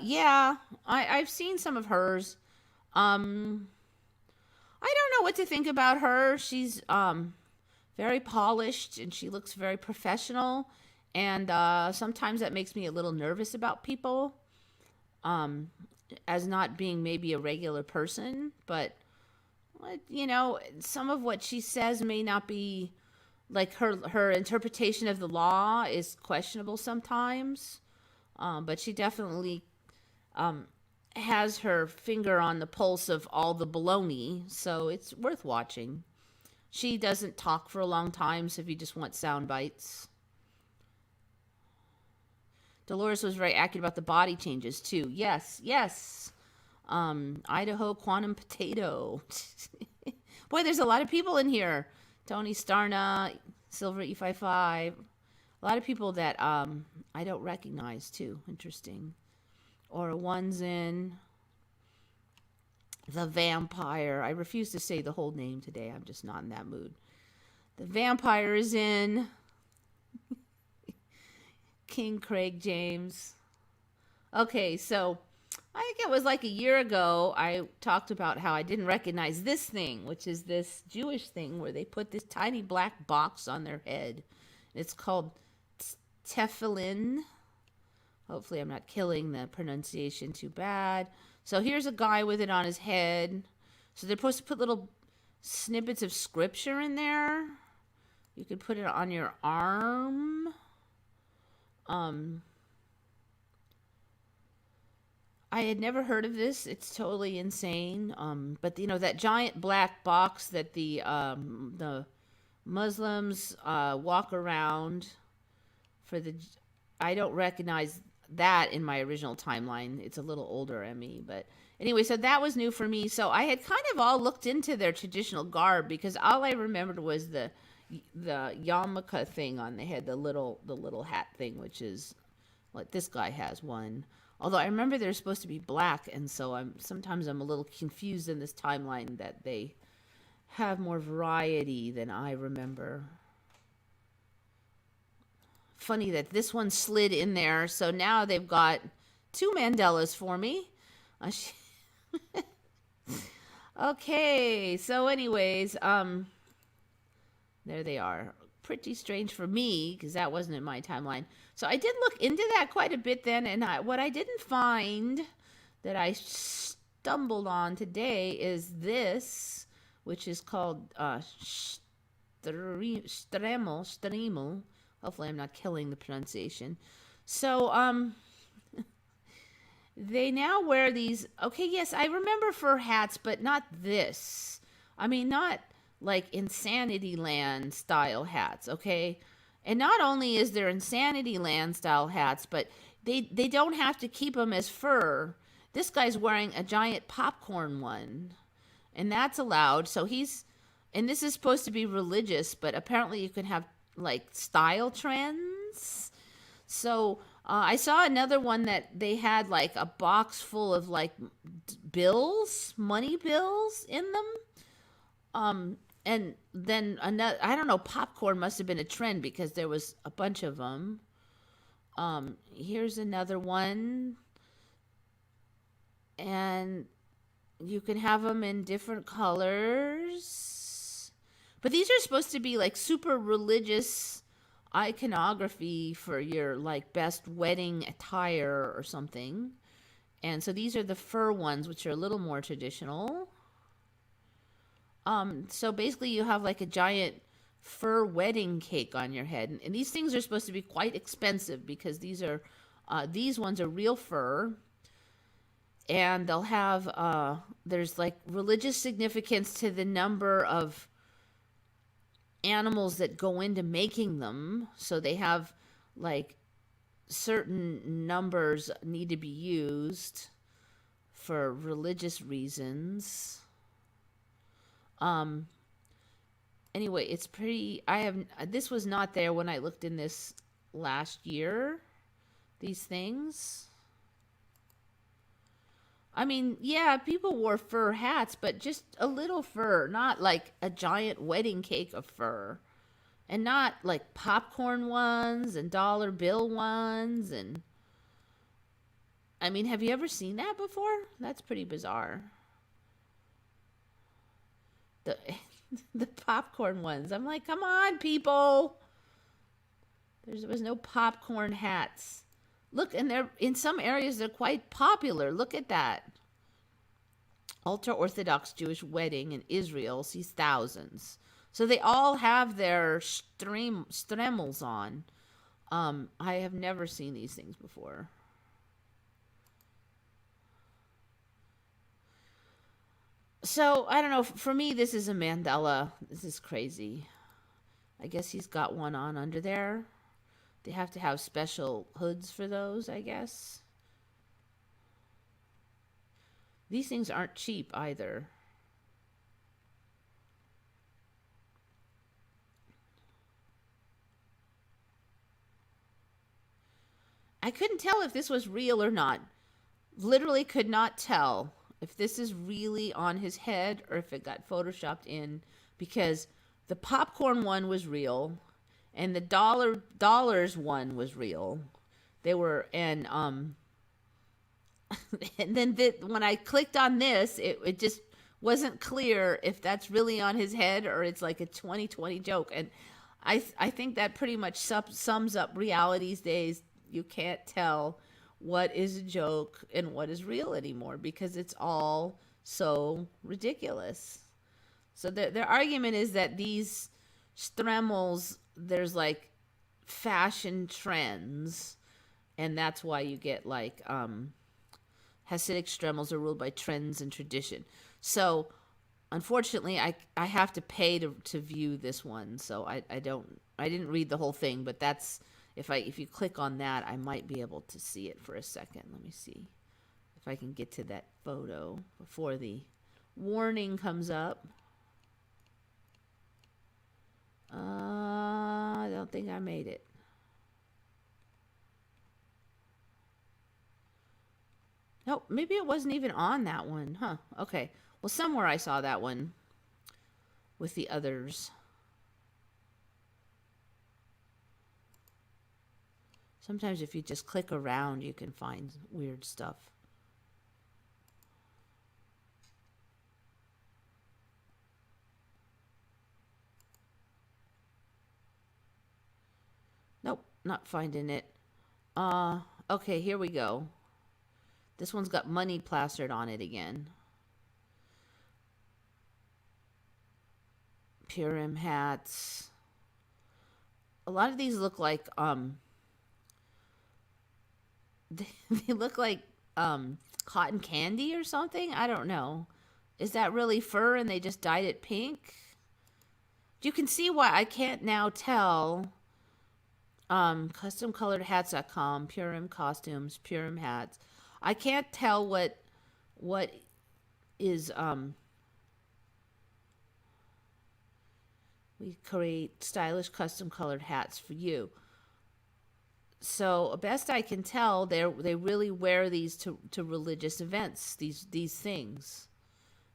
Yeah, I've seen some of hers. I don't know what to think about her. She's very polished and she looks very professional. And sometimes that makes me a little nervous about people as not being maybe a regular person. But, you know, some of what she says may not be, like her interpretation of the law is questionable sometimes. But she definitely has her finger on the pulse of all the baloney. So it's worth watching. She doesn't talk for a long time, so if you just want sound bites. Dolores was very accurate about the body changes, too. Yes, yes. Idaho Quantum Potato. Boy, there's a lot of people in here. Tony Starna, Silver E55. A lot of people that I don't recognize, too. Interesting. Or one's in The Vampire. I refuse to say the whole name today. I'm just not in that mood. The Vampire is in King Craig James. Okay, so I think it was like a year ago I talked about how I didn't recognize this thing, which is this Jewish thing where they put this tiny black box on their head. It's called tefillin. Hopefully I'm not killing the pronunciation too bad. So here's a guy with it on his head. So they're supposed to put little snippets of scripture in there. You could put it on your arm. I had never heard of this. It's totally insane. But you know that giant black box that the Muslims walk around for the. I don't recognize that in my original timeline. It's a little older than me, but anyway, so that was new for me. So I had kind of all looked into their traditional garb because all I remembered was the yarmulke thing on the head, the little hat thing, which is like this guy has one. Although I remember they're supposed to be black, and so sometimes I'm a little confused in this timeline that they have more variety than I remember. Funny that this one slid in there, so now they've got 2 Mandelas for me. Okay, so anyways, there they are. Pretty strange for me because that wasn't in my timeline. So I did look into that quite a bit then, and what I didn't find that I stumbled on today is this, which is called Stremel. Hopefully I'm not killing the pronunciation. So they now wear these. Okay, yes, I remember fur hats, but not this. I mean, not like Insanity Land style hats, okay? And not only is there Insanity Land style hats, but they don't have to keep them as fur. This guy's wearing a giant popcorn one, and that's allowed. So and this is supposed to be religious, but apparently you can have like style trends. So I saw another one that they had like a box full of like money bills in them. And then another, I don't know, popcorn must have been a trend because there was a bunch of them. Here's another one. And you can have them in different colors. But these are supposed to be like super religious iconography for your like best wedding attire or something. And so these are the fur ones, which are a little more traditional. So basically you have like a giant fur wedding cake on your head. And these things are supposed to be quite expensive because these ones are real fur. And they'll have, there's like religious significance to the number of animals that go into making them. So they have like certain numbers need to be used for religious reasons. Um, anyway, it's pretty. This was not there when I looked in this last year. These things. I mean, yeah, people wore fur hats, but just a little fur, not like a giant wedding cake of fur. And not like popcorn ones and dollar bill ones. And I mean, have you ever seen that before? That's pretty bizarre. The the popcorn ones. I'm like, come on, people. There was no popcorn hats. Look, and they're in some areas they're quite popular. Look at that. Ultra-Orthodox Jewish wedding in Israel sees thousands. So they all have their stremels on. I have never seen these things before. So, I don't know. For me, this is a Mandela. This is crazy. I guess he's got one on under there. They have to have special hoods for those, I guess. These things aren't cheap either. I couldn't tell if this was real or not. Literally could not tell if this is really on his head or if it got photoshopped in, because the popcorn one was real and the dollars one was real. They were, and and then when I clicked on this, it just wasn't clear if that's really on his head or it's like a 2020 joke. And I think that pretty much sums up reality these days. You can't tell what is a joke and what is real anymore because it's all so ridiculous. So their argument is that these stremels, there's like fashion trends, and that's why you get like Hasidic stremels are ruled by trends and tradition. So unfortunately, I have to pay to view this one. So I didn't read the whole thing, but that's if you click on that, I might be able to see it for a second. Let me see if I can get to that photo before the warning comes up. I don't think I made it. Nope, maybe it wasn't even on that one. Huh, okay. Well, somewhere I saw that one with the others. Sometimes if you just click around, you can find weird stuff. Nope, not finding it. Okay, here we go. This one's got money plastered on it again. Purim hats. A lot of these look like they look like cotton candy or something. I don't know. Is that really fur and they just dyed it pink? You can see why I can't now tell. Customcoloredhats.com, Purim costumes, Purim hats. I can't tell what is we create stylish custom colored hats for you. So best I can tell, they really wear these to religious events. These things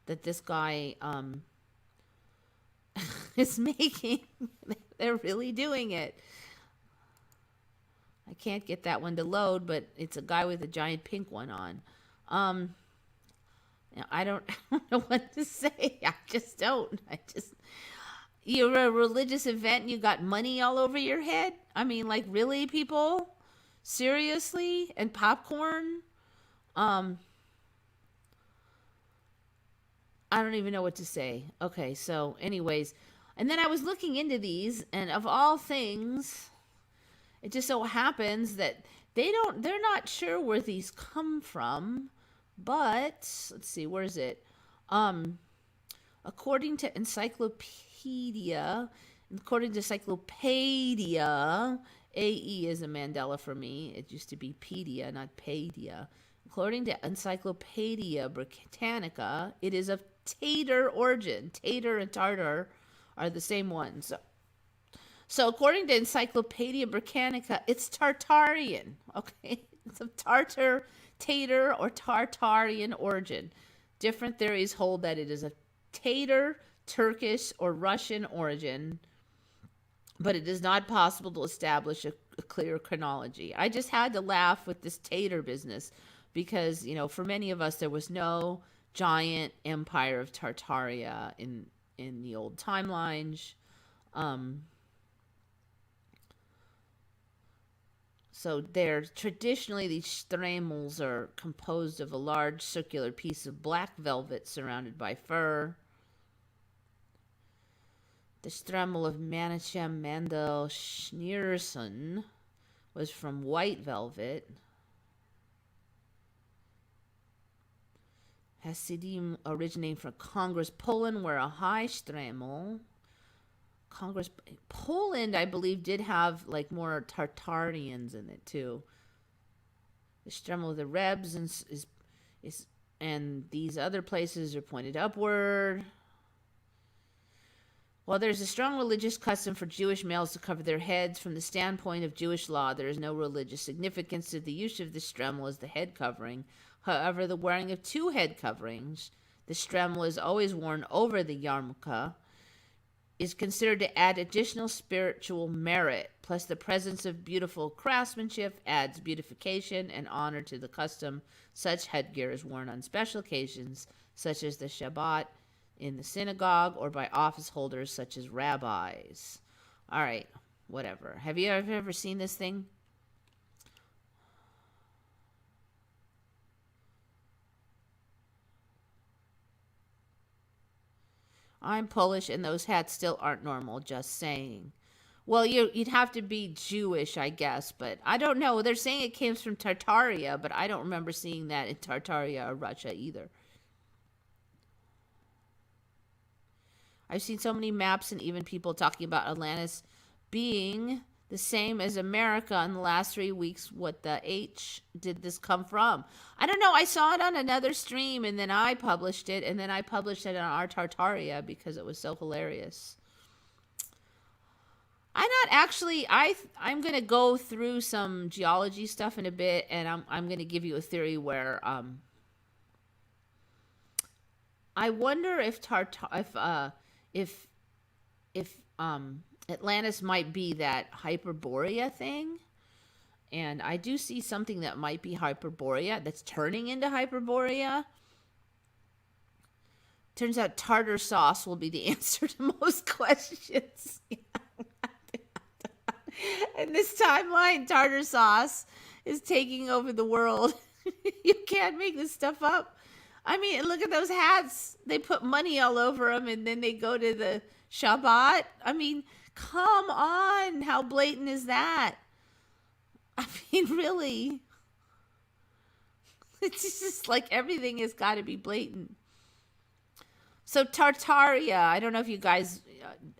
that this guy is making. They're really doing it. I can't get that one to load, but it's a guy with a giant pink one on. I don't know what to say. I just don't. You're a religious event and you got money all over your head? I mean, like, really, people? Seriously? And popcorn? I don't even know what to say. Okay, so anyways, and then I was looking into these, and of all things, it just so happens that they're not sure where these come from, but let's see, where is it? According to Encyclopedia, According to Encyclopedia, AE is a Mandela for me. It used to be pedia, not pedia. According to Encyclopedia Britannica, it is of Tatar origin. Tatar and Tartar are the same ones. So according to Encyclopedia Britannica, it's Tartarian. Okay, it's of Tatar, or Tartarian origin. Different theories hold that it is of Tatar, Turkish, or Russian origin, but it is not possible to establish a clear chronology. I just had to laugh with this Tatar business because, for many of us, there was no giant empire of Tartaria in the old timelines. So traditionally, these stremels are composed of a large circular piece of black velvet surrounded by fur. The stremel of Menachem Mendel Schneerson was from white velvet. Hasidim originating from Congress, Poland, where a high stremel. Poland, I believe, did have like more Tartarians in it too. The stremel of the Rebs and these other places are pointed upward. While there is a strong religious custom for Jewish males to cover their heads, from the standpoint of Jewish law, there is no religious significance to the use of the stremel as the head covering. However, the wearing of two head coverings, the stremel is always worn over the yarmulke, is considered to add additional spiritual merit, plus the presence of beautiful craftsmanship adds beautification and honor to the custom. Such headgear is worn on special occasions, such as the Shabbat, in the synagogue, or by office holders such as rabbis. All right, whatever. Have you ever seen this thing? I'm Polish, and those hats still aren't normal, just saying. Well, you'd have to be Jewish, I guess, but I don't know. They're saying it came from Tartaria, but I don't remember seeing that in Tartaria or Russia either. I've seen so many maps and even people talking about Atlantis being the same as America in the last 3 weeks. What the H did this come from? I don't know. I saw it on another stream and then I published it, and then I published it on our Tartaria because it was so hilarious. I'm not actually, I'm going to go through some geology stuff in a bit, and I'm going to give you a theory where I wonder if Atlantis might be that Hyperborea thing. And I do see something that might be Hyperborea that's turning into Hyperborea. Turns out tartar sauce will be the answer to most questions. In this timeline, tartar sauce is taking over the world. You can't make this stuff up. I mean, look at those hats. They put money all over them, and then they go to the Shabbat. I mean, come on. How blatant is that? I mean, really. It's just like everything has got to be blatant. So Tartaria, I don't know if you guys,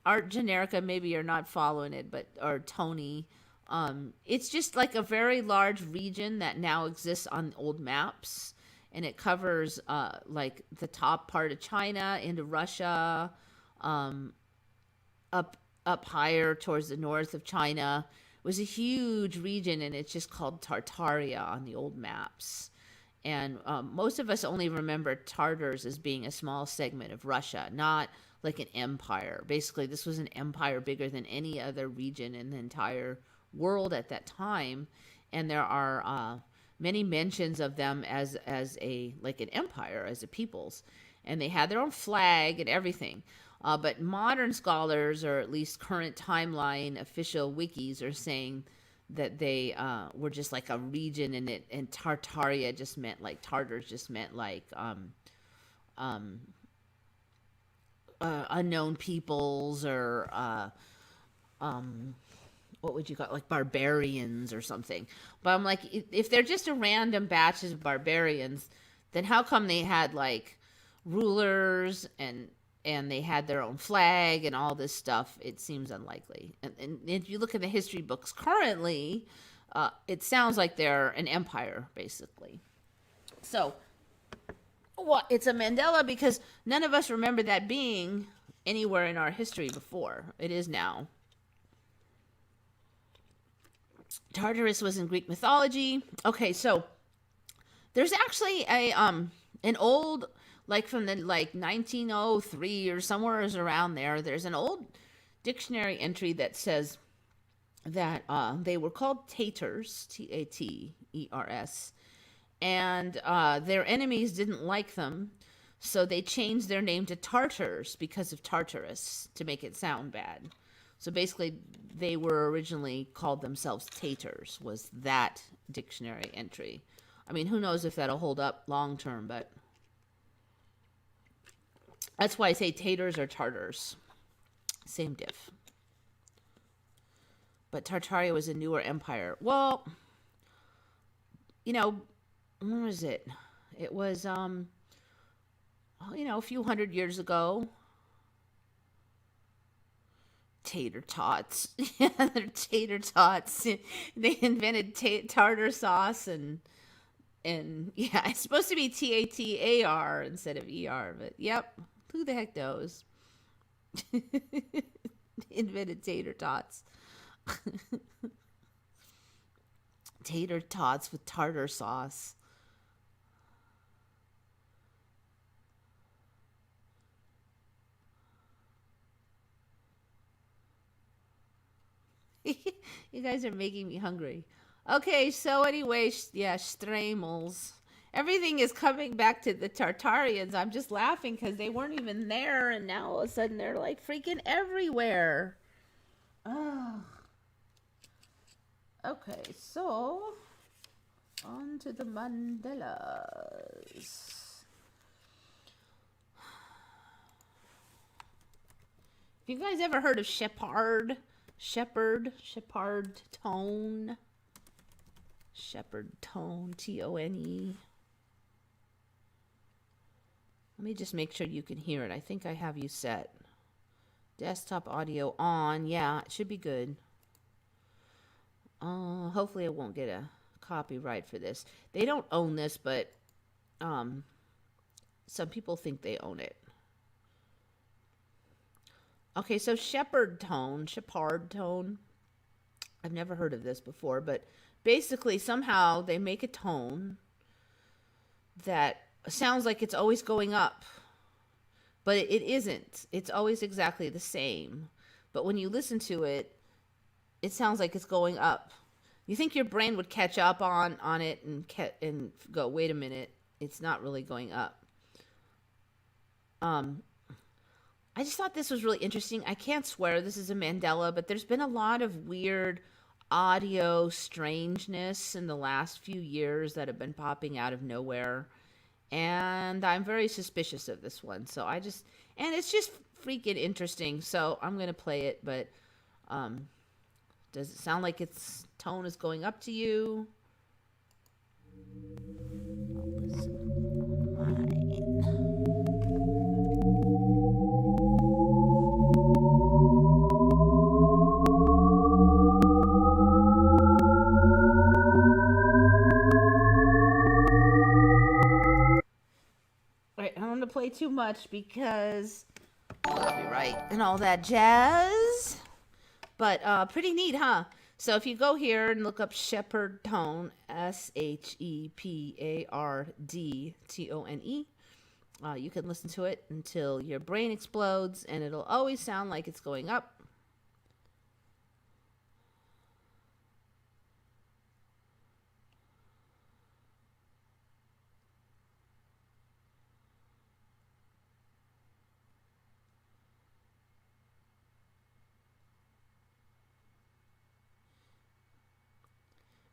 Art Generica, maybe you're not following it, but, or Tony. It's just like a very large region that now exists on old maps. And it covers like the top part of China into Russia, up higher towards the north of China. It was a huge region, and it's just called Tartaria on the old maps. And most of us only remember Tartars as being a small segment of Russia, not like an empire. Basically, this was an empire bigger than any other region in the entire world at that time. And there are many mentions of them as a like an empire, as a peoples, and they had their own flag and everything. But modern scholars, or at least current timeline official wikis, are saying that they were just like a region, and Tartaria just meant like Tartars just meant like unknown peoples, or what would you call it? Like barbarians or something. But I'm like, if they're just a random batches of barbarians, then how come they had like rulers and and they had their own flag and all this stuff, it seems unlikely. And if you look at the history books currently, it sounds like they're an empire, basically. So, well, it's a Mandela because none of us remember that being anywhere in our history before. It is now. Tartarus was in Greek mythology. Okay, so there's actually an old, like from the like 1903 or somewhere around there. There's an old dictionary entry that says that they were called taters, Taters, and their enemies didn't like them, so they changed their name to Tartars because of Tartarus to make it sound bad. So basically, they were originally called themselves taters, was that dictionary entry. I mean, who knows if that'll hold up long term, but that's why I say taters or tartars. Same diff. But Tartaria was a newer empire. Well, you know, when was it? It was, a few hundred years ago. Tater tots. Yeah, they're tater tots. They invented tartar sauce and yeah, it's supposed to be Tatar instead of er, but yep, who the heck knows? Invented tater tots. Tater tots with tartar sauce. You guys are making me hungry. Okay, so anyway, yeah, Stremels. Everything is coming back to the Tartarians. I'm just laughing because they weren't even there, and now all of a sudden they're like freaking everywhere. Oh. Okay, so on to the Mandelas. Have you guys ever heard of Shepherd tone? Shepherd tone, Tone. Let me just make sure you can hear it. I think I have you set. Desktop audio on. Yeah, it should be good. Hopefully I won't get a copyright for this. They don't own this, but some people think they own it. Okay, so Shepherd tone. I've never heard of this before, but basically somehow they make a tone that sounds like it's always going up, but it isn't. It's always exactly the same. But when you listen to it, it sounds like it's going up. You think your brain would catch up on it and go, wait a minute, it's not really going up. I just thought this was really interesting. I can't swear this is a Mandela, but there's been a lot of weird audio strangeness in the last few years that have been popping out of nowhere. And I'm very suspicious of this one. So and it's just freaking interesting. So I'm going to play it, but does it sound like its tone is going up to you? I don't want to play too much because copyright and all that jazz. But pretty neat, huh? So if you go here and look up Shepherd tone, Shepardtone, you can listen to it until your brain explodes, and it'll always sound like it's going up.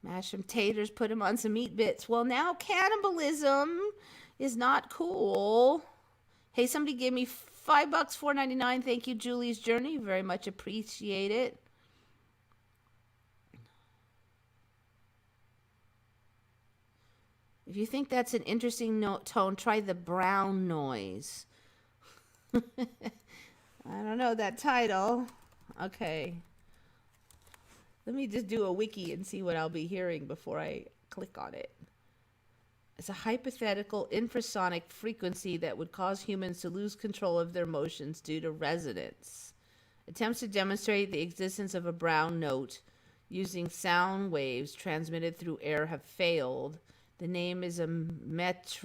Mash some taters, put them on some meat bits. Well, now cannibalism is not cool. Hey, somebody gave me $5, $4.99. Thank you, Julie's Journey. Very much appreciate it. If you think that's an interesting tone, try the brown noise. I don't know that title. Okay. Let me just do a wiki and see what I'll be hearing before I click on it. It's a hypothetical infrasonic frequency that would cause humans to lose control of their motions due to resonance. Attempts to demonstrate the existence of a brown note using sound waves transmitted through air have failed. The name is a metonym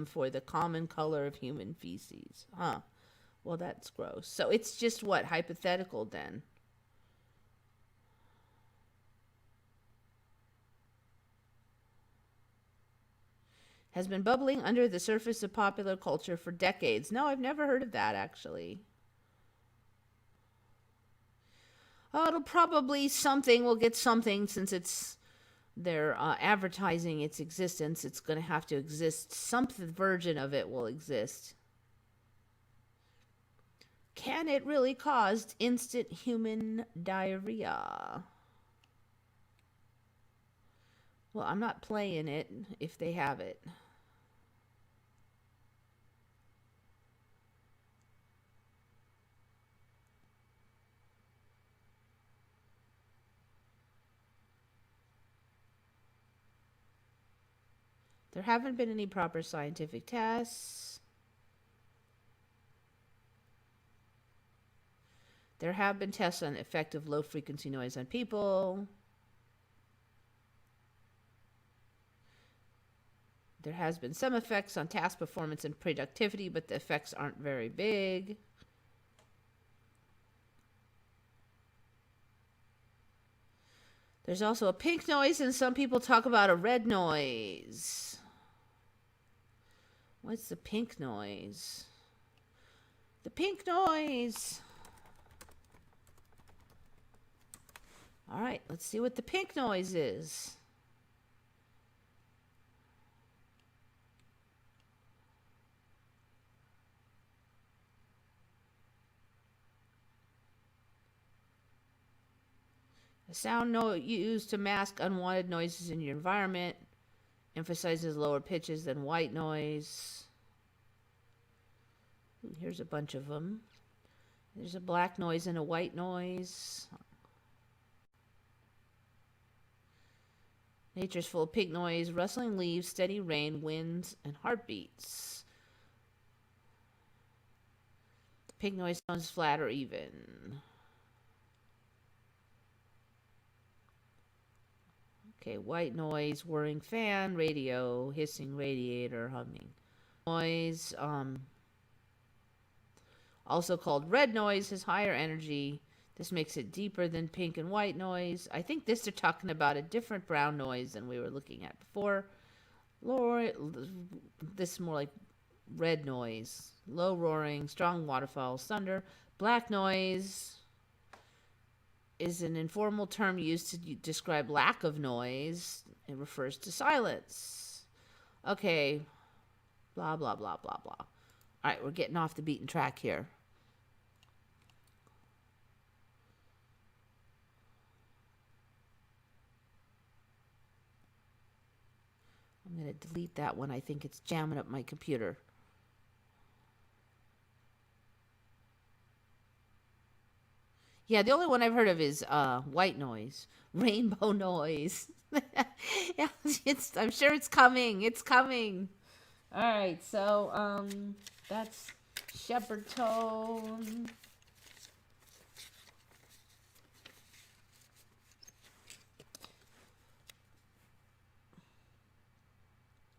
for the common color of human feces. Huh. Well, that's gross. So it's just what? Hypothetical then? Has been bubbling under the surface of popular culture for decades. No, I've never heard of that, actually. Oh, it'll probably something. We'll get something since they're advertising its existence. It's going to have to exist. Some version of it will exist. Can it really cause instant human diarrhea? Well, I'm not playing it if they have it. There haven't been any proper scientific tests. There have been tests on the effect of low-frequency noise on people. There has been some effects on task performance and productivity, but the effects aren't very big. There's also a pink noise, and some people talk about a red noise. What's the pink noise? The pink noise. All right, let's see what the pink noise is. A sound note used to mask unwanted noises in your environment. Emphasizes lower pitches than white noise. Ooh, here's a bunch of them. There's a black noise and a white noise. Nature's full of pink noise, rustling leaves, steady rain, winds, and heartbeats. Pink noise sounds flat or even. Okay, white noise, whirring fan, radio, hissing radiator, humming. Noise, also called red noise, has higher energy. This makes it deeper than pink and white noise. I think they're talking about a different brown noise than we were looking at before. Lower, this is more like red noise. Low roaring, strong waterfalls, thunder. Black noise is an informal term used to describe lack of noise. It refers to silence. Okay. Blah, blah, blah, blah, blah. All right, we're getting off the beaten track here. I'm going to delete that one. I think it's jamming up my computer. Yeah, the only one I've heard of is white noise, rainbow noise. Yeah, I'm sure it's coming. It's coming. All right, so that's shepherd tone.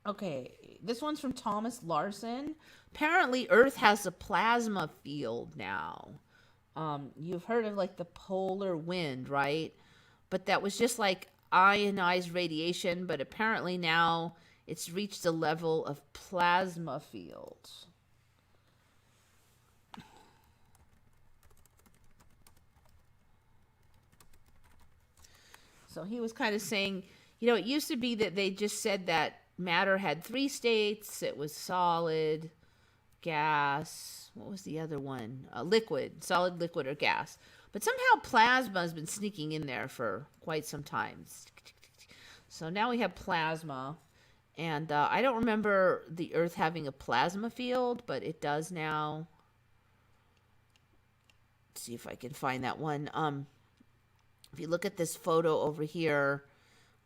Okay, this one's from Thomas Larson. Apparently, Earth has a plasma field now. You've heard of like the polar wind, right? But that was just like ionized radiation, but apparently now it's reached a level of plasma field. So he was kind of saying, it used to be that they just said that matter had 3 states. It was solid, gas. What was the other one? Liquid, solid, liquid, or gas. But somehow plasma has been sneaking in there for quite some time. So now we have plasma. And I don't remember the Earth having a plasma field, but it does now. Let's see if I can find that one. If you look at this photo over here,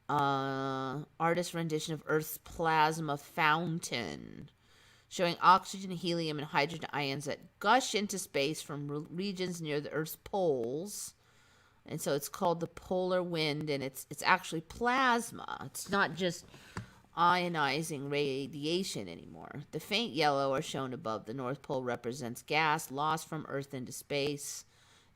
artist rendition of Earth's plasma fountain, showing oxygen, helium, and hydrogen ions that gush into space from regions near the Earth's poles. And so it's called the polar wind, and it's actually plasma. It's not just ionizing radiation anymore. The faint yellow are shown above the North Pole represents gas lost from Earth into space.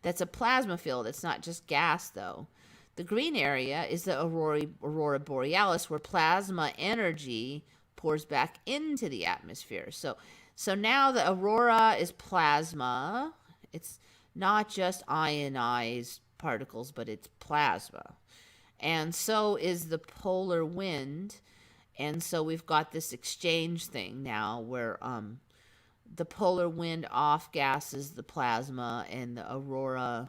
That's a plasma field. It's not just gas, though. The green area is the aurora borealis, where plasma energy pours back into the atmosphere. So now the aurora is plasma. It's not just ionized particles, but it's plasma. And so is the polar wind. And so we've got this exchange thing now where the polar wind off gases the plasma, and the aurora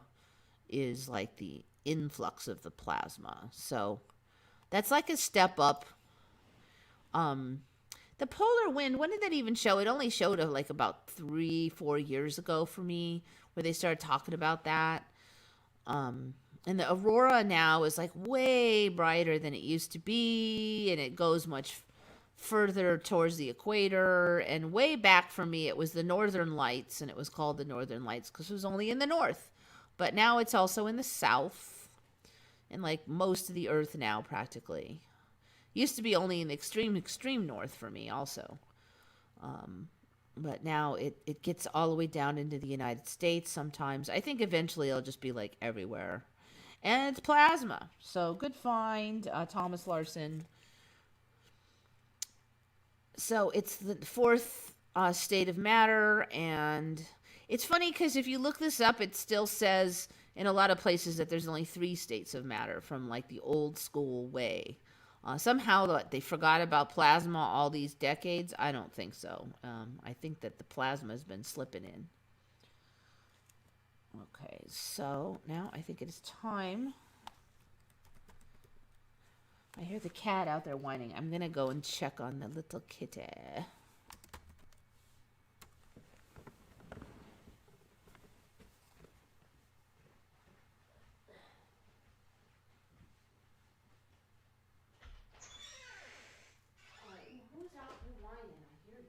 is like the influx of the plasma. So that's like a step up. The polar wind, when did that even show? It only showed like about 3-4 years ago for me, where they started talking about that. And the aurora now is like way brighter than it used to be, and it goes much further towards the equator. And way back for me, it was the northern lights, and it was called the northern lights because it was only in the north. But now it's also in the south, and like most of the earth now practically. Used to be only in the extreme north for me also. But now it gets all the way down into the United States sometimes. I think eventually it'll just be like everywhere. And it's plasma. So good find, Thomas Larson. So it's the fourth state of matter. And it's funny because if you look this up, it still says in a lot of places that there's only 3 states of matter from like the old school way. Somehow they forgot about plasma all these decades. I don't think so. I think that the plasma has been slipping in. Okay, so now I think it is time. I hear the cat out there whining. I'm going to go and check on the little kitty. Who's out there whining? I hear you.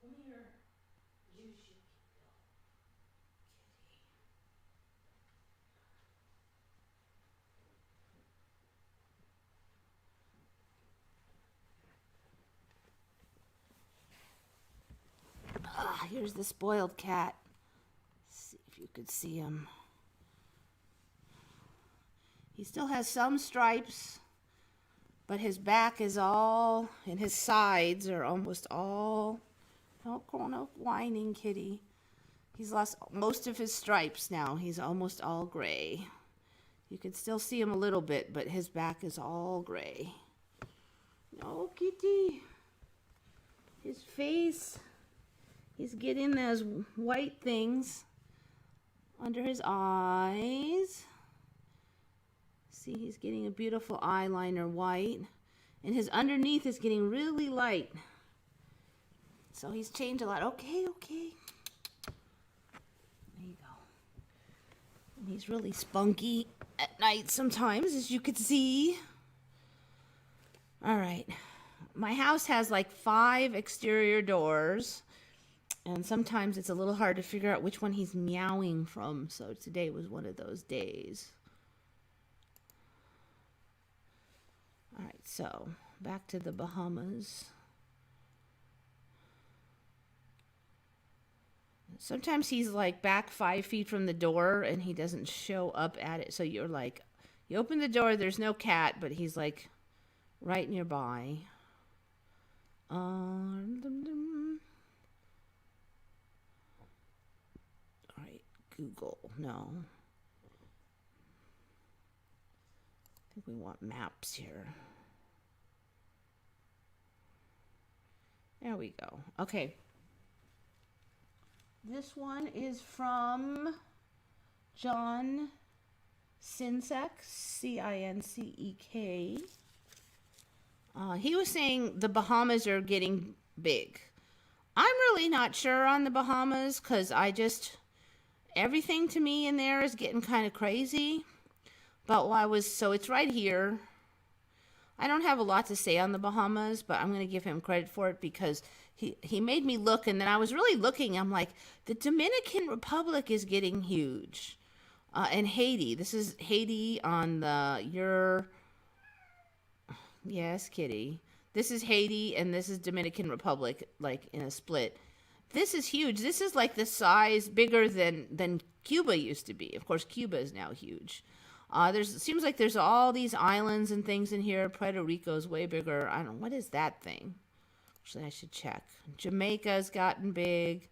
Come here. You should go. Kitty. here's the spoiled cat. Let's see if you could see him. He still has some stripes, but his back is all, and his sides are almost all, no whining kitty. He's lost most of his stripes now. He's almost all gray. You can still see him a little bit, but his back is all gray. No, kitty. His face, he's getting those white things under his eyes. See, he's getting a beautiful eyeliner white. And his underneath is getting really light. So he's changed a lot. Okay. There you go. And he's really spunky at night sometimes, as you could see. All right. My house has like 5 exterior doors. And sometimes it's a little hard to figure out which one he's meowing from. So today was one of those days. All right, so back to the Bahamas. Sometimes he's like back 5 feet from the door and he doesn't show up at it. So you're like, you open the door, there's no cat, but he's like right nearby. All right, Google, no. I think we want maps here. There we go. Okay. This one is from John Cincek, Cincek. He was saying the Bahamas are getting big. I'm really not sure on the Bahamas because everything to me in there is getting kind of crazy. But so it's right here. I don't have a lot to say on the Bahamas, but I'm going to give him credit for it because he made me look, and then I was really looking. I'm like, the Dominican Republic is getting huge. And Haiti. This is Haiti on yes, kitty. This is Haiti, and this is Dominican Republic, like in a split. This is huge. This is like the size bigger than Cuba used to be. Of course, Cuba is now huge. It seems like there's all these islands and things in here. Puerto Rico's way bigger. I don't know. What is that thing? Actually, I should check. Jamaica's gotten big.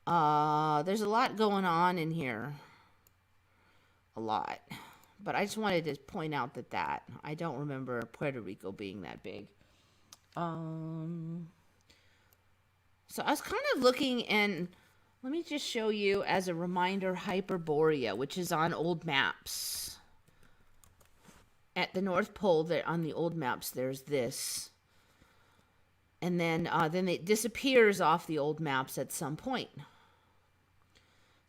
There's a lot going on in here. A lot. But I just wanted to point out that I don't remember Puerto Rico being that big. So I was kind of looking, and let me just show you as a reminder Hyperborea, which is on old maps. At the North Pole, there on the old maps, there's this. And then it disappears off the old maps at some point.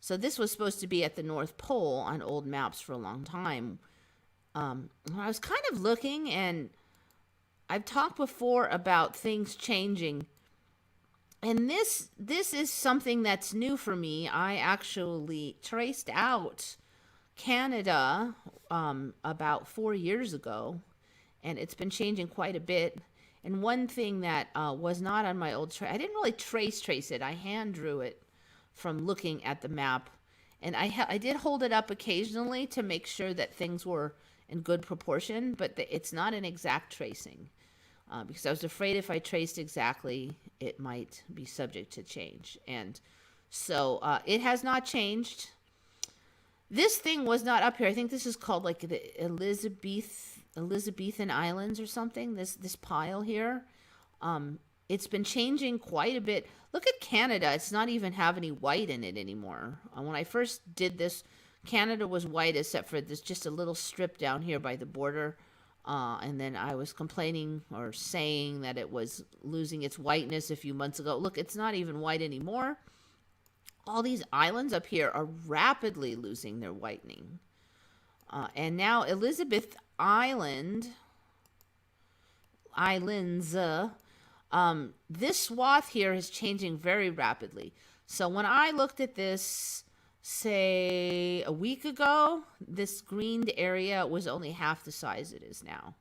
So this was supposed to be at the North Pole on old maps for a long time. I was kind of looking, and I've talked before about things changing. And this is something that's new for me. I actually traced out Canada about 4 years ago, and it's been changing quite a bit. And one thing that was not on my old I didn't really trace it. I hand drew it from looking at the map, and I did hold it up occasionally to make sure that things were in good proportion, but it's not an exact tracing. Because I was afraid if I traced exactly, it might be subject to change. And so it has not changed. This thing was not up here. I think this is called like the Elizabethan Islands or something, this pile here. It's been changing quite a bit. Look at Canada. It's not even have any white in it anymore. When I first did this, Canada was white except for this just a little strip down here by the border. And then I was complaining or saying that it was losing its whiteness a few months ago. Look, it's not even white anymore. All these islands up here are rapidly losing their whitening. And now Elizabeth Islands, this swath here is changing very rapidly. So when I looked at this, say a week ago, this greened area was only half the size it is now.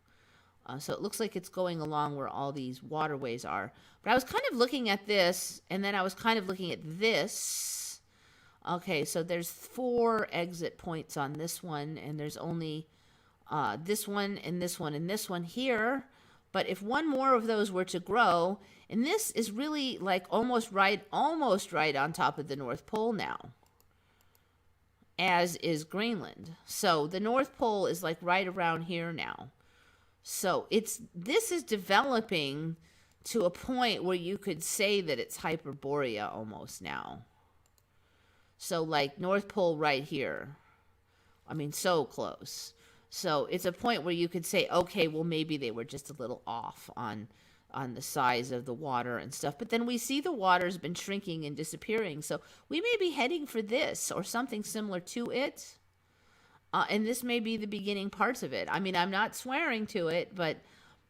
So it looks like it's going along where all these waterways are. But I was kind of looking at this, and then I was kind of looking at this. Okay, so there's 4 exit points on this one, and there's only this one and this one and this one here. But if one more of those were to grow, and this is really like almost right on top of the North Pole now, as is Greenland. So the North Pole is like right around here now. So this is developing to a point where you could say that it's Hyperborea almost now. So like North Pole right here. I mean, so close. So it's a point where you could say, okay, well, maybe they were just a little off on the size of the water and stuff. But then we see the water's been shrinking and disappearing. So we may be heading for this or something similar to it. And this may be the beginning parts of it. I mean, I'm not swearing to it, but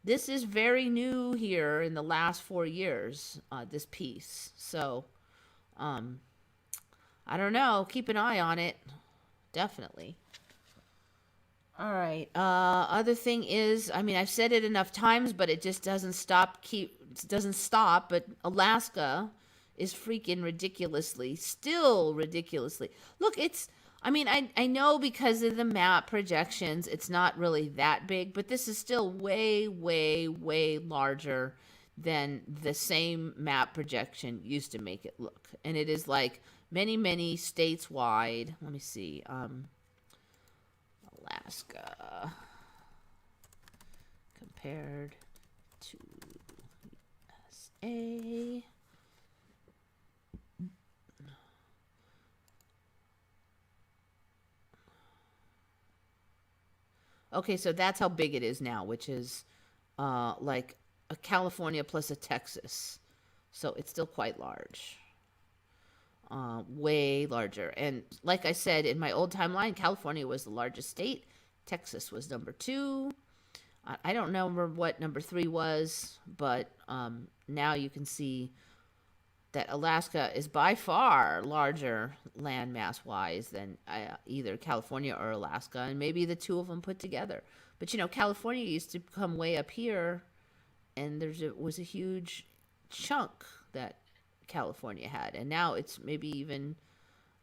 this is very new here in the last 4 years, this piece. So, I don't know. Keep an eye on it. Definitely. All right. Other thing is, I mean, I've said it enough times, but it just doesn't stop. But Alaska is freaking still ridiculously. Look, I mean, I know because of the map projections, it's not really that big, but this is still way, way, way larger than the same map projection used to make it look. And it is like many, many states wide. Let me see. Alaska compared to USA. Okay, so that's how big it is now, which is like a California plus a Texas. So it's still quite large. Way larger. And like I said, in my old timeline, California was the largest state. Texas was number 2. I don't remember what number 3 was, but now you can see that Alaska is by far larger landmass wise than either California or Alaska, and maybe the two of them put together. But California used to come way up here, and was a huge chunk that California had, and now it's maybe even,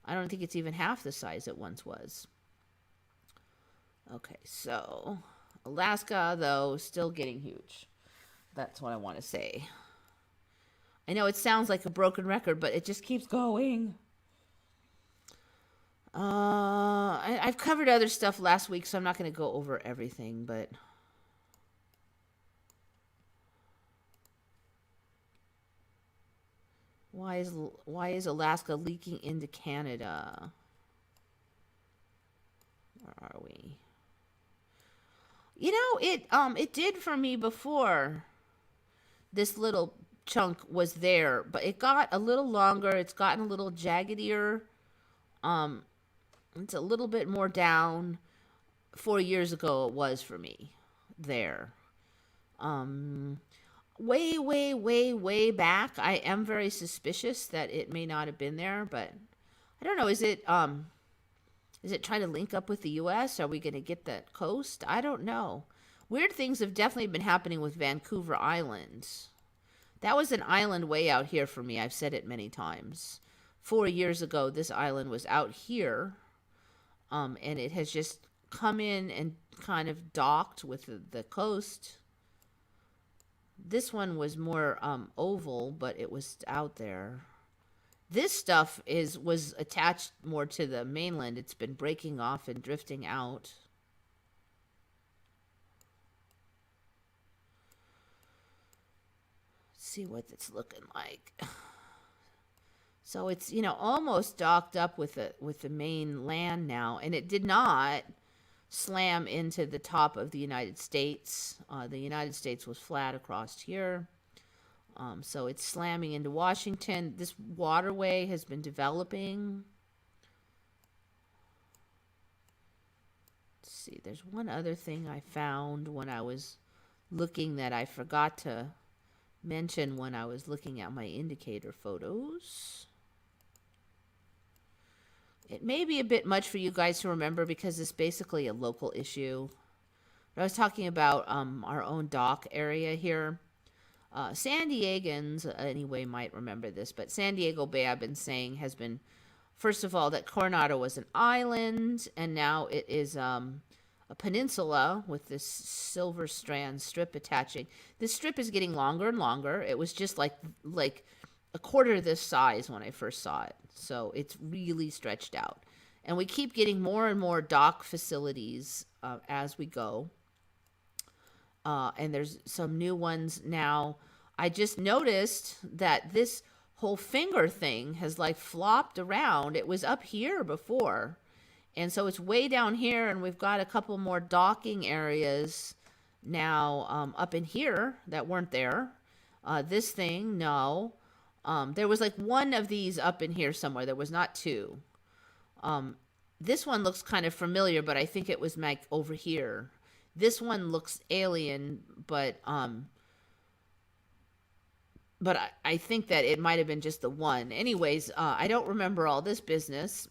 I don't think it's even half the size it once was. Okay, so Alaska, though, still getting huge. That's what I want to say. I know it sounds like a broken record, but it just keeps going. I've covered other stuff last week, so I'm not going to go over everything, but why is Alaska leaking into Canada? Where are we? It did for me before this little chunk was there, but it got a little longer. It's gotten a little jaggedier. It's a little bit more down. 4 years ago it was for me there. Way, way, way, way back, I am very suspicious that it may not have been there, but I don't know. Is it trying to link up with the U.S.? Are we going to get that coast? I don't know. Weird things have definitely been happening with Vancouver Island. That was an island way out here for me. I've said it many times. 4 years ago, this island was out here, and it has just come in and kind of docked with the coast. This one was more oval, but it was out there. This stuff was attached more to the mainland. It's been breaking off and drifting out. See what it's looking like. So it's almost docked up with the main land now, and it did not slam into the top of the United States. The United States was flat across here, so it's slamming into Washington. This waterway has been developing. Let's see, there's one other thing I found when I was looking that I forgot to mention when I was looking at my indicator photos. It may be a bit much for you guys to remember because it's basically a local issue, I was talking about our own dock area here. San Diegans, anyway, might remember this, but San Diego Bay, I've been saying, has been, first of all, that Coronado was an island, and now it is a peninsula with this silver strand strip attaching. This strip is getting longer and longer. It was just like a quarter this size when I first saw it, so it's really stretched out. And we keep getting more and more dock facilities as we go. And there's some new ones now. I just noticed that this whole finger thing has like flopped around. It was up here before. And so it's way down here, and we've got a couple more docking areas now up in here that weren't there. This thing, no. There was like one of these up in here somewhere. There was not two. This one looks kind of familiar, but I think it was like over here. This one looks alien, but I think that it might have been just the one. Anyways, I don't remember all this business.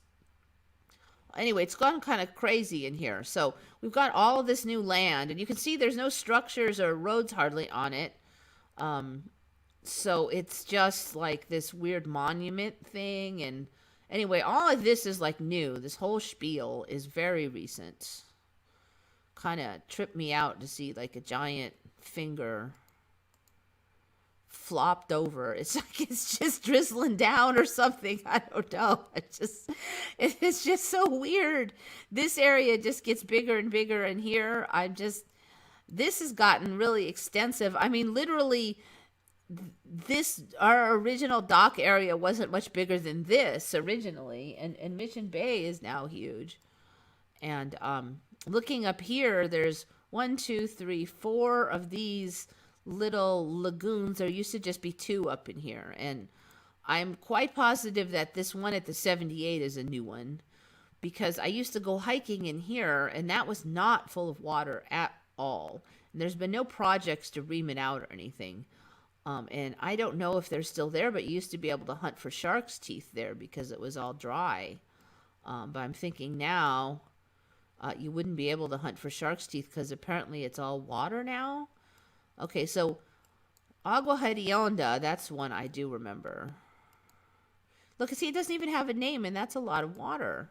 Anyway, it's gone kind of crazy in here. So we've got all of this new land, and you can see there's no structures or roads hardly on it. So it's just like this weird monument thing. And anyway, all of this is like new. This whole spiel is very recent. Kind of tripped me out to see like a giant finger flopped over. It's like it's just drizzling down or something. I don't know. It's just so weird. This area just gets bigger and bigger, and here this has gotten really extensive. I mean, literally, our original dock area wasn't much bigger than this originally, and Mission Bay is now huge. And looking up here, there's 1, 2, 3, 4 of these little lagoons. There used to just be 2 up in here, and I'm quite positive that this one at the 78 is a new one, because I used to go hiking in here, and that was not full of water at all. And there's been no projects to ream it out or anything. And I don't know if they're still there, but you used to be able to hunt for shark's teeth there because it was all dry. But I'm thinking now you wouldn't be able to hunt for shark's teeth because apparently it's all water now. Okay, so Agua Hedionda, that's one I do remember. Look, see, it doesn't even have a name, and that's a lot of water.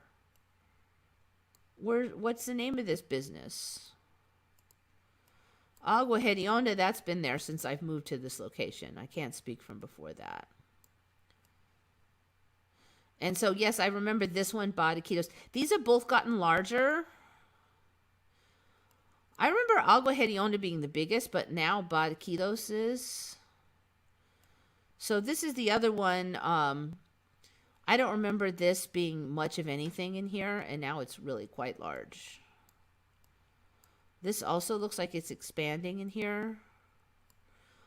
What's the name of this business? Agua Hedionda, that's been there since I've moved to this location. I can't speak from before that. And so, yes, I remember this one, Badaquitos. These have both gotten larger. I remember Agua Hedionda being the biggest, but now Badaquitos is. So this is the other one. I don't remember this being much of anything in here, and now it's really quite large. This also looks like it's expanding in here.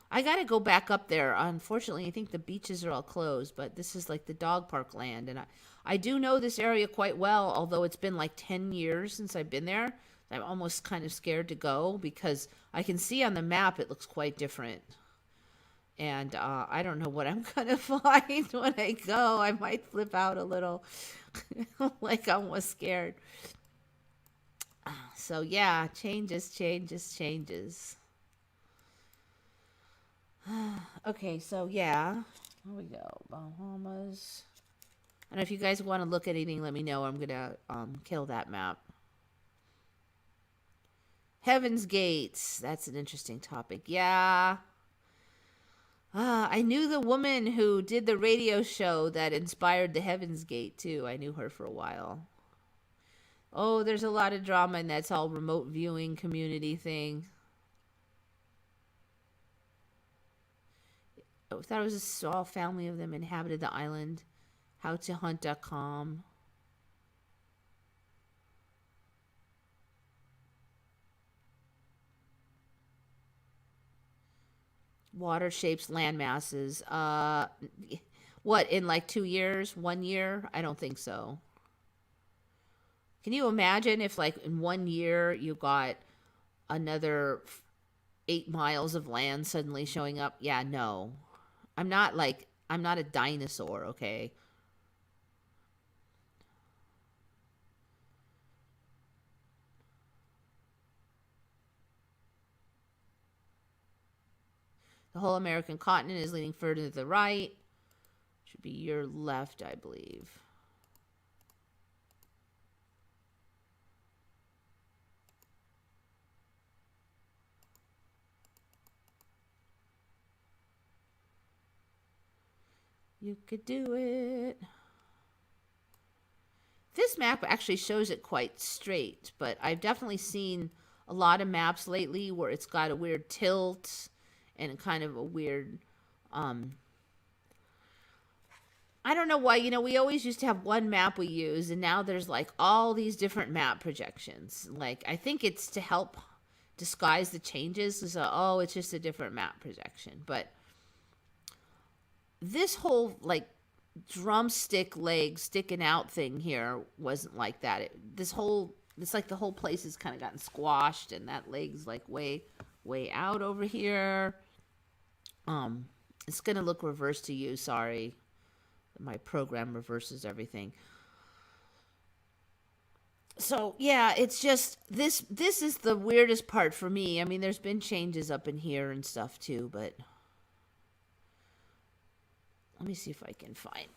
I got to go back up there. Unfortunately, I think the beaches are all closed, but this is like the dog park land. And I do know this area quite well, although it's been like 10 years since I've been there. I'm almost kind of scared to go because I can see on the map it looks quite different. And I don't know what I'm going to find when I go. I might flip out a little, like I'm almost scared. So yeah, changes. Okay, so yeah, here we go. Bahamas. And if you guys want to look at anything, let me know. I'm going to kill that map. Heaven's Gates. That's an interesting topic. Yeah. I knew the woman who did the radio show that inspired the Heaven's Gate, too. I knew her for a while. Oh, there's a lot of drama in that whole remote viewing community thing. I thought it was a small family of them inhabited the island. HowToHunt.com. Water shapes land masses. What, in like 2 years? 1 year? I don't think so. Can you imagine if like in 1 year you got another 8 miles of land suddenly showing up? Yeah, no. I'm not a dinosaur, okay? The whole American continent is leaning further to the right. Should be your left, I believe. You could do it. This map actually shows it quite straight, but I've definitely seen a lot of maps lately where it's got a weird tilt and kind of a weird, I don't know why, you know, we always used to have one map we use, and now there's like all these different map projections. Like, I think it's to help disguise the changes. So, oh, it's just a different map projection. But this whole, like, drumstick leg sticking out thing here wasn't like that. It's like the whole place has kind of gotten squashed, and that leg's like way out over here. It's gonna look reversed to you. Sorry, my program reverses everything. So yeah, it's just this is the weirdest part for me. I mean, there's been changes up in here and stuff too, but let me see if I can find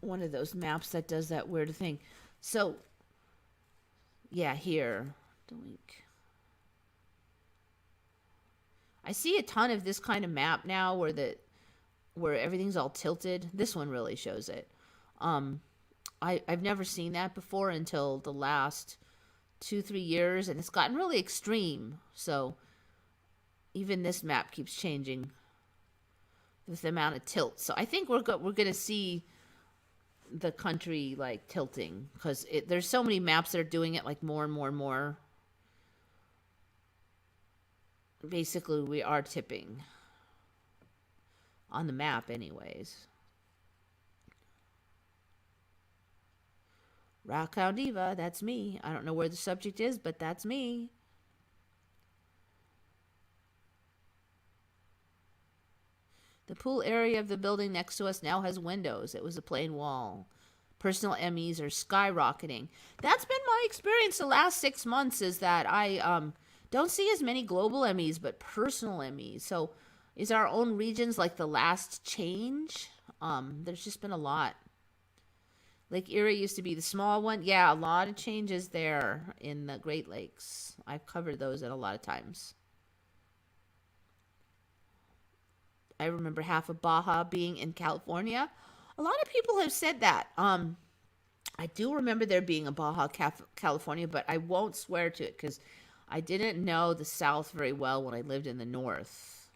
one of those maps that does that weird thing. So yeah, here. Doink. I see a ton of this kind of map now where everything's all tilted. This one really shows it. I've never seen that before until the last 2-3 years, and it's gotten really extreme. So even this map keeps changing with the amount of tilt. So I think we're gonna see the country like tilting because there's so many maps that are doing it like more and more and more. Basically, we are tipping on the map anyways. Rockhound Diva, that's me. I don't know where the subject is, but that's me. The pool area of the building next to us now has windows. It was a plain wall. Personal MEs are skyrocketing. That's been my experience the last 6 months, is that I don't see as many global MEs, but personal MEs. So is our own regions like the last change? There's just been a lot. Lake Erie used to be the small one. Yeah, a lot of changes there in the Great Lakes. I've covered those at a lot of times. I remember half of Baja being in California. A lot of people have said that. I do remember there being a Baja, California, but I won't swear to it because I didn't know the South very well when I lived in the North.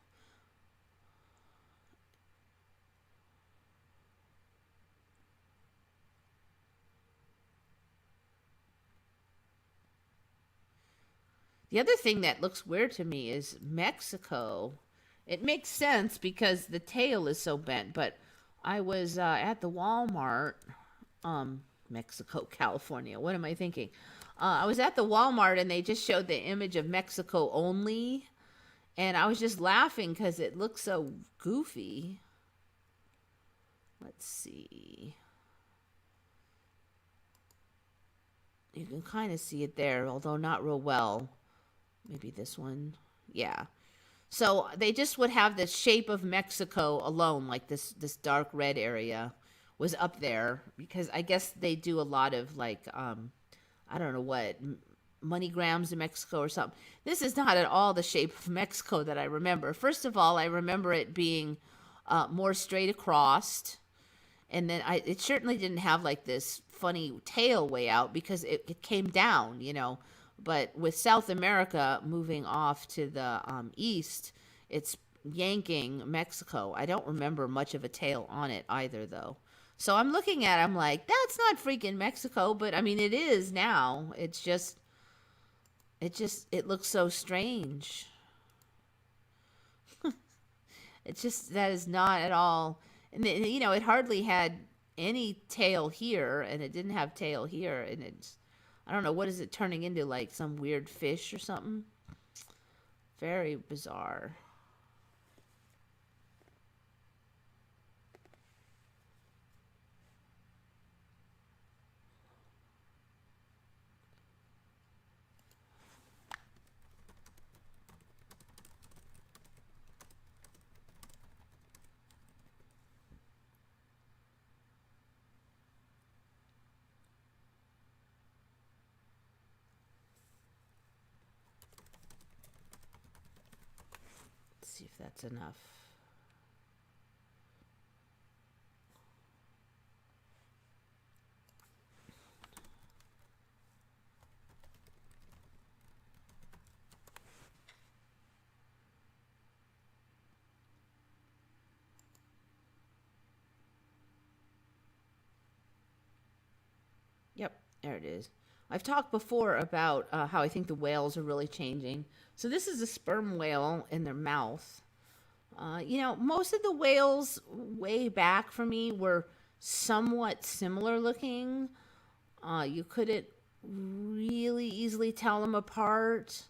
The other thing that looks weird to me is Mexico. It makes sense because the tail is so bent, but I was at the Walmart, Mexico, California. What am I thinking? I was at the Walmart and they just showed the image of Mexico only, and I was just laughing because it looks so goofy. Let's see. You can kind of see it there, although not real well. Maybe this one. Yeah. So they just would have the shape of Mexico alone, like this dark red area was up there, because I guess they do a lot of like, I don't know what, MoneyGrams in Mexico or something. This is not at all the shape of Mexico that I remember. First of all, I remember it being more straight across, and then it certainly didn't have like this funny tail way out because it came down, you know. But with South America moving off to the east, it's yanking Mexico. I don't remember much of a tail on it either, though. So I'm looking at it, I'm like, that's not freaking Mexico, but I mean, it is now. It looks so strange. It's just, that is not at all, and you know, it hardly had any tail here, and it didn't have tail here, and I don't know, what is it turning into, like some weird fish or something? Very bizarre. that's enough. Yep, there it is. I've talked before about how I think the whales are really changing. So this is a sperm whale in their mouth. You know, most of the whales way back for me were somewhat similar looking. You couldn't really easily tell them apart.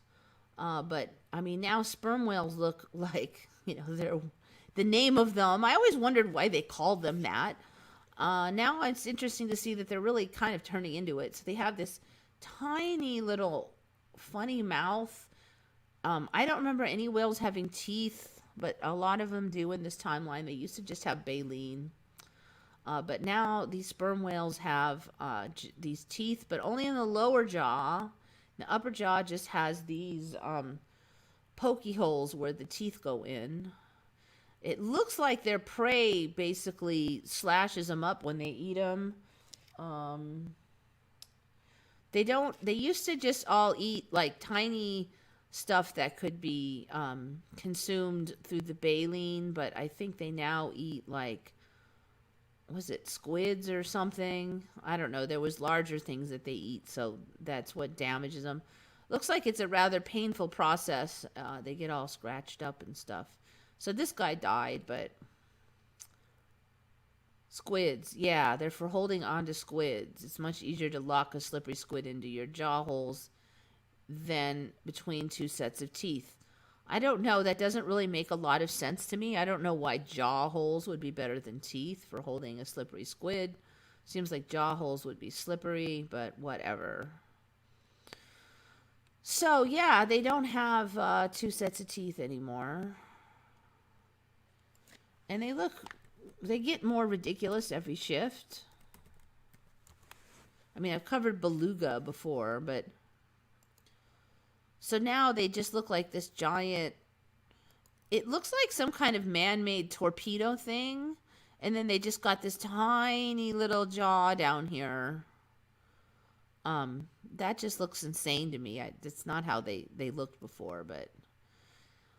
But I mean, now sperm whales look like, you know, they're the name of them. I always wondered why they called them that. Now it's interesting to see that they're really kind of turning into it. So they have this tiny little funny mouth. I don't remember any whales having teeth, but a lot of them do in this timeline. They used to just have baleen. But now these sperm whales have these teeth, but only in the lower jaw. The upper jaw just has these pokey holes where the teeth go in. It looks like their prey basically slashes them up when they eat them. They used to just all eat like tiny stuff that could be consumed through the baleen, but I think they now eat like, was it squids or something? I don't know. There was larger things that they eat, so that's what damages them. Looks like it's a rather painful process. They get all scratched up and stuff. So this guy died, but squids, yeah, they're for holding on to squids. It's much easier to lock a slippery squid into your jaw holes than between two sets of teeth. I don't know. That doesn't really make a lot of sense to me. I don't know why jaw holes would be better than teeth for holding a slippery squid. Seems like jaw holes would be slippery, but whatever. So, yeah, they don't have two sets of teeth anymore. And they get more ridiculous every shift. I mean, I've covered beluga before, but so now they just look like this giant, it looks like some kind of man-made torpedo thing. And then they just got this tiny little jaw down here. That just looks insane to me. That's not how they looked before, but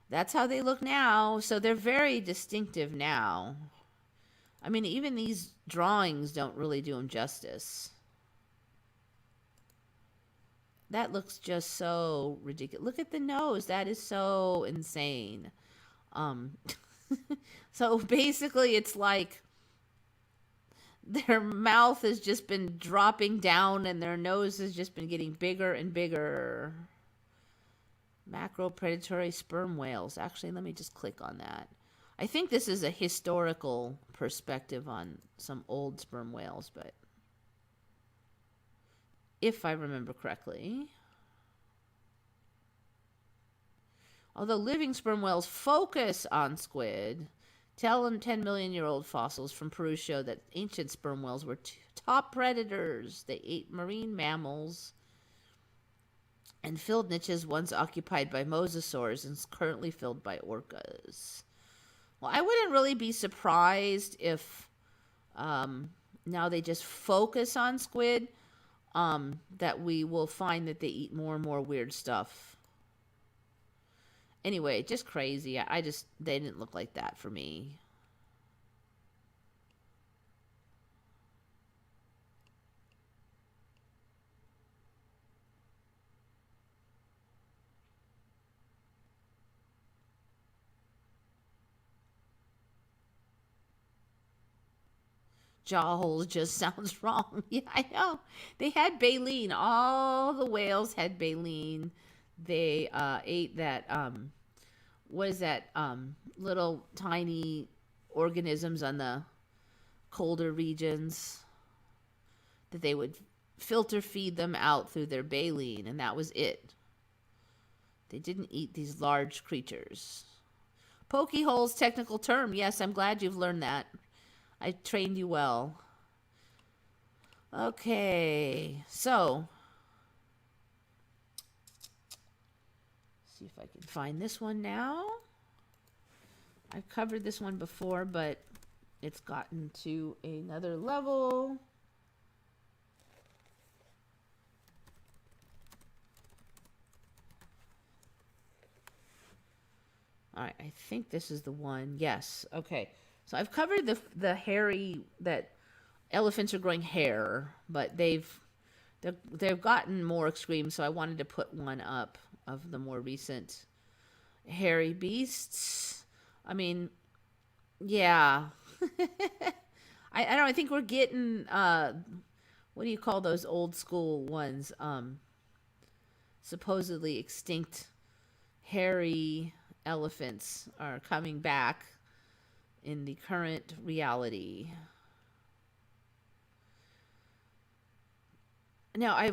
that's how they look now. So they're very distinctive now. I mean, even these drawings don't really do them justice. That looks just so ridiculous. Look at the nose. That is so insane. So basically it's like their mouth has just been dropping down and their nose has just been getting bigger and bigger. Macropredatory sperm whales. Actually, let me just click on that. I think this is a historical perspective on some old sperm whales, but if I remember correctly. Although living sperm whales focus on squid, 10 million-year-old fossils from Peru show that ancient sperm whales were top predators. They ate marine mammals and filled niches once occupied by mosasaurs and currently filled by orcas. Well, I wouldn't really be surprised if now they just focus on squid, that we will find that they eat more and more weird stuff. Anyway, just crazy. They didn't look like that for me. Jaw holes just sounds wrong. Yeah, I know. They had baleen. All the whales had baleen. They ate that, what is that, little tiny organisms on the colder regions that they would filter feed them out through their baleen, and that was it. They didn't eat these large creatures. Pokey holes, technical term. Yes, I'm glad you've learned that. I trained you well. Okay, so see if I can find this one now. I've covered this one before, but it's gotten to another level. All right, I think this is the one. Yes. Okay. So I've covered the hairy that elephants are growing hair, but they've gotten more extreme. So I wanted to put one up of the more recent hairy beasts. I mean, yeah. I don't know. I think we're getting what do you call those old school ones? Supposedly extinct hairy elephants are coming back in the current reality. Now,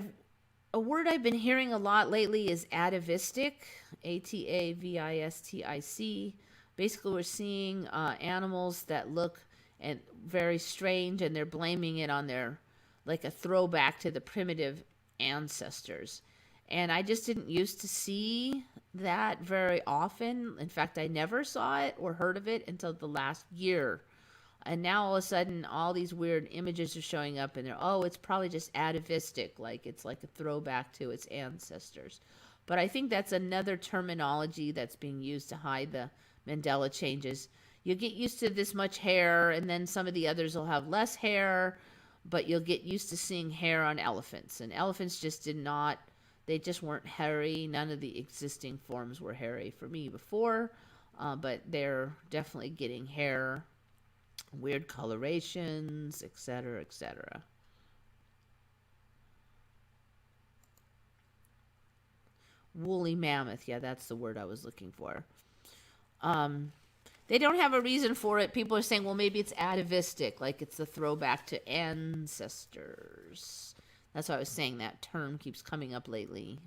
a word I've been hearing a lot lately is atavistic, atavistic. Basically, we're seeing animals that look and very strange, and they're blaming it on their, like, a throwback to the primitive ancestors. And I just didn't used to see that very often. In fact, I never saw it or heard of it until the last year. And now all of a sudden, all these weird images are showing up, and they're, oh, it's probably just atavistic, like it's like a throwback to its ancestors. But I think that's another terminology that's being used to hide the Mandela changes. You get used to this much hair, and then some of the others will have less hair, but you'll get used to seeing hair on elephants. And elephants just did not, they just weren't hairy. None of the existing forms were hairy for me before, but they're definitely getting hair. Weird colorations, etc., etc. Woolly mammoth. Yeah, that's the word I was looking for. They don't have a reason for it. People are saying, well, maybe it's atavistic, like it's a throwback to ancestors. That's why I was saying that term keeps coming up lately.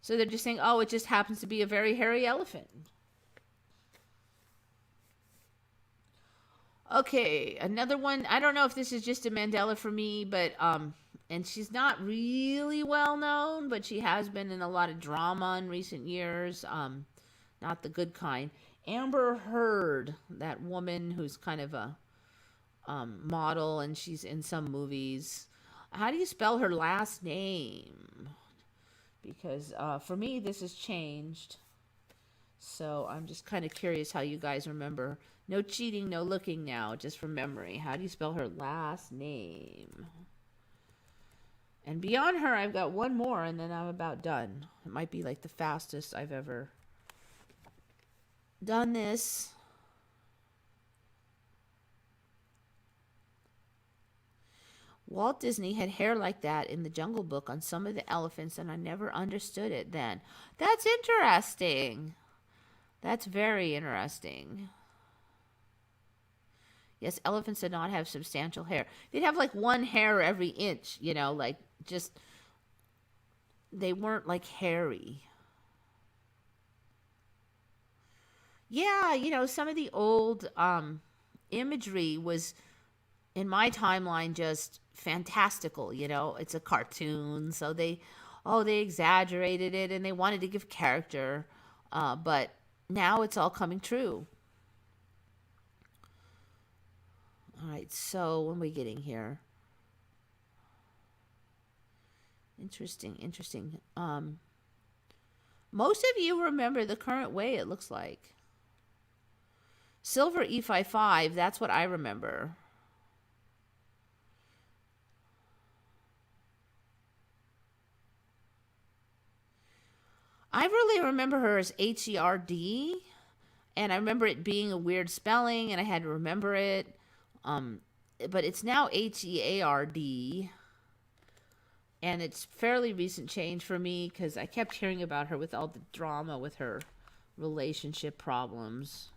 So they're just saying, oh, it just happens to be a very hairy elephant. Okay, another one. I don't know if this is just a Mandela for me, but and she's not really well known, but she has been in a lot of drama in recent years. Not the good kind. Amber Heard, that woman who's kind of a model, and she's in some movies. How do you spell her last name? Because for me, this has changed. So I'm just kind of curious how you guys remember. No cheating, no looking now, just from memory. How do you spell her last name? And beyond her, I've got one more, and then I'm about done. It might be like the fastest I've ever done this. Walt Disney had hair like that in the Jungle Book on some of the elephants, and I never understood it then. That's interesting. That's very interesting. Yes, elephants did not have substantial hair. They'd have like one hair every inch, you know, like just, they weren't like hairy. Yeah, you know, some of the old imagery was, in my timeline, just fantastical, you know. It's a cartoon, so they exaggerated it and they wanted to give character, but now it's all coming true. All right, so what are we getting here? Interesting, interesting. Most of you remember the current way, it looks like. Silver E55, that's what I remember. I really remember her as HERD, and I remember it being a weird spelling, and I had to remember it. But it's now HEARD, and it's fairly recent change for me because I kept hearing about her with all the drama with her relationship problems.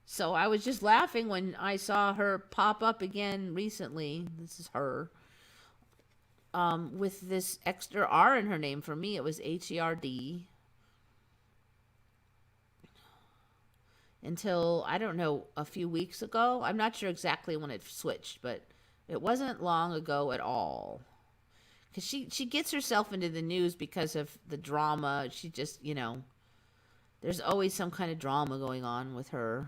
So I was just laughing when I saw her pop up again recently. This is her. With this extra R in her name. For me, it was HERD. Until, I don't know, a few weeks ago. I'm not sure exactly when it switched, but it wasn't long ago at all. Because she gets herself into the news because of the drama. She just, you know, There's always some kind of drama going on with her.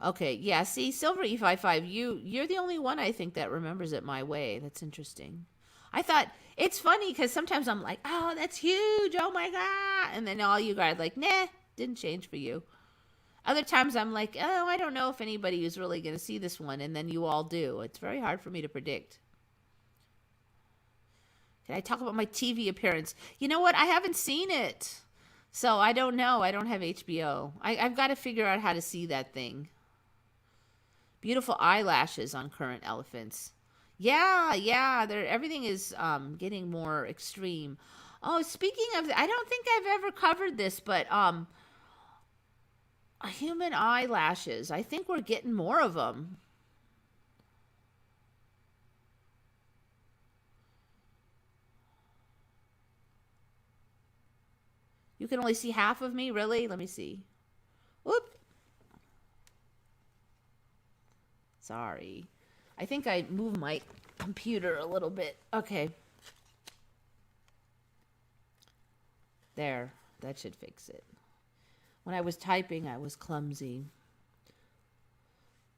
Okay, yeah. See, Silver E55, you're the only one I think that remembers it my way. That's interesting. I thought it's funny because sometimes I'm like, oh, that's huge. Oh my god, and then all you guys are like, nah, didn't change for you. Other times I'm like, oh, I don't know if anybody is really going to see this one, and then you all do. It's very hard for me to predict. Can I talk about my TV appearance? You know what? I haven't seen it, so I don't know. I don't have HBO. I've got to figure out how to see that thing. Beautiful eyelashes on current elephants. Yeah, yeah. Everything is getting more extreme. Oh, speaking of, I don't think I've ever covered this, but human eyelashes. I think we're getting more of them. You can only see half of me, really? Let me see. Whoop. Sorry. I think I moved my computer a little bit. Okay. There. That should fix it. When I was typing, I was clumsy.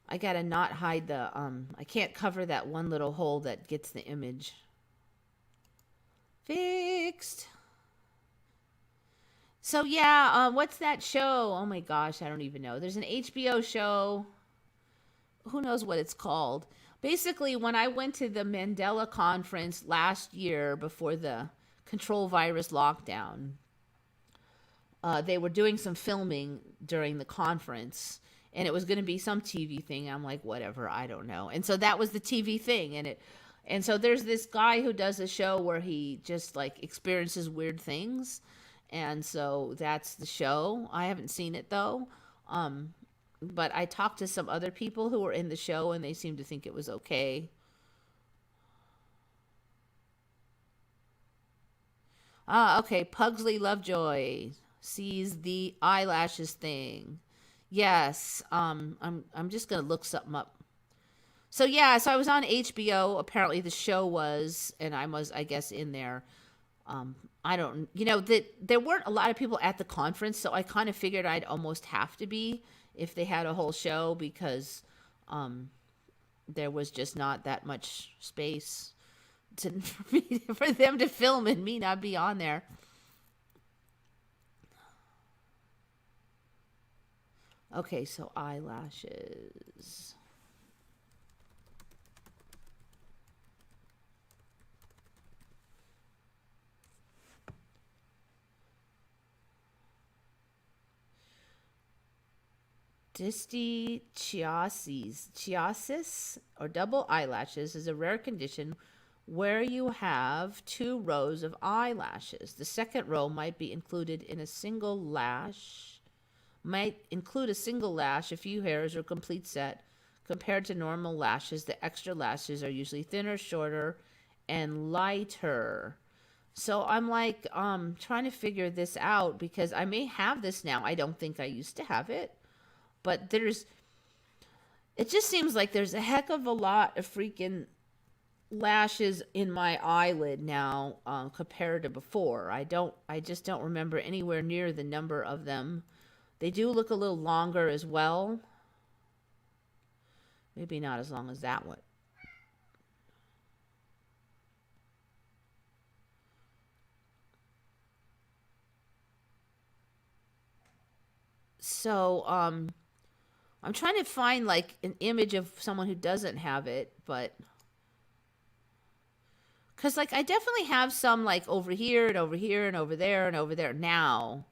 I gotta not hide the, I can't cover that one little hole that gets the image. Fixed. So yeah, what's that show? Oh my gosh, I don't even know. There's an HBO show. Who knows what it's called? Basically, when I went to the Mandela conference last year before the control virus lockdown, they were doing some filming during the conference, and it was going to be some TV thing. I'm like, whatever, I don't know. And so that was the TV thing, and so there's this guy who does a show where he just like experiences weird things, and so that's the show. I haven't seen it though. But I talked to some other people who were in the show, and they seemed to think it was okay. Ah, okay. Pugsley Lovejoy sees the eyelashes thing. Yes. I'm just gonna look something up. So yeah, so I was on HBO. Apparently the show was, and I was, I guess, in there. I don't, that there weren't a lot of people at the conference, so I kind of figured I'd almost have to be if they had a whole show because there was just not that much space for them to film and me not be on there. Okay, so eyelashes. Distichiasis, or double eyelashes, is a rare condition where you have two rows of eyelashes. The second row might include a single lash, a few hairs, or complete set. Compared to normal lashes, the extra lashes are usually thinner, shorter, and lighter. So I'm like trying to figure this out because I may have this now. I don't think I used to have it. But it just seems like there's a heck of a lot of freaking lashes in my eyelid now compared to before. I just don't remember anywhere near the number of them. They do look a little longer as well. Maybe not as long as that one. So, I'm trying to find like an image of someone who doesn't have it, but because like I definitely have some like over here and over here and over there and over there now.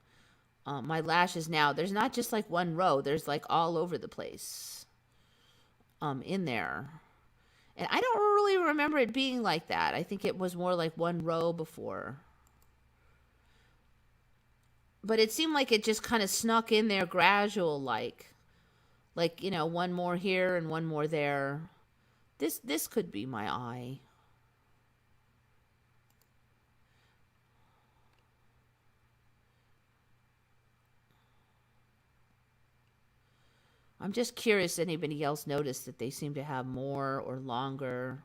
My lashes now, there's not just like one row, there's like all over the place in there. And I don't really remember it being like that. I think it was more like one row before. But it seemed like it just kind of snuck in there gradual like one more here and one more there. This could be my eye. I'm just curious if anybody else noticed that they seem to have more or longer.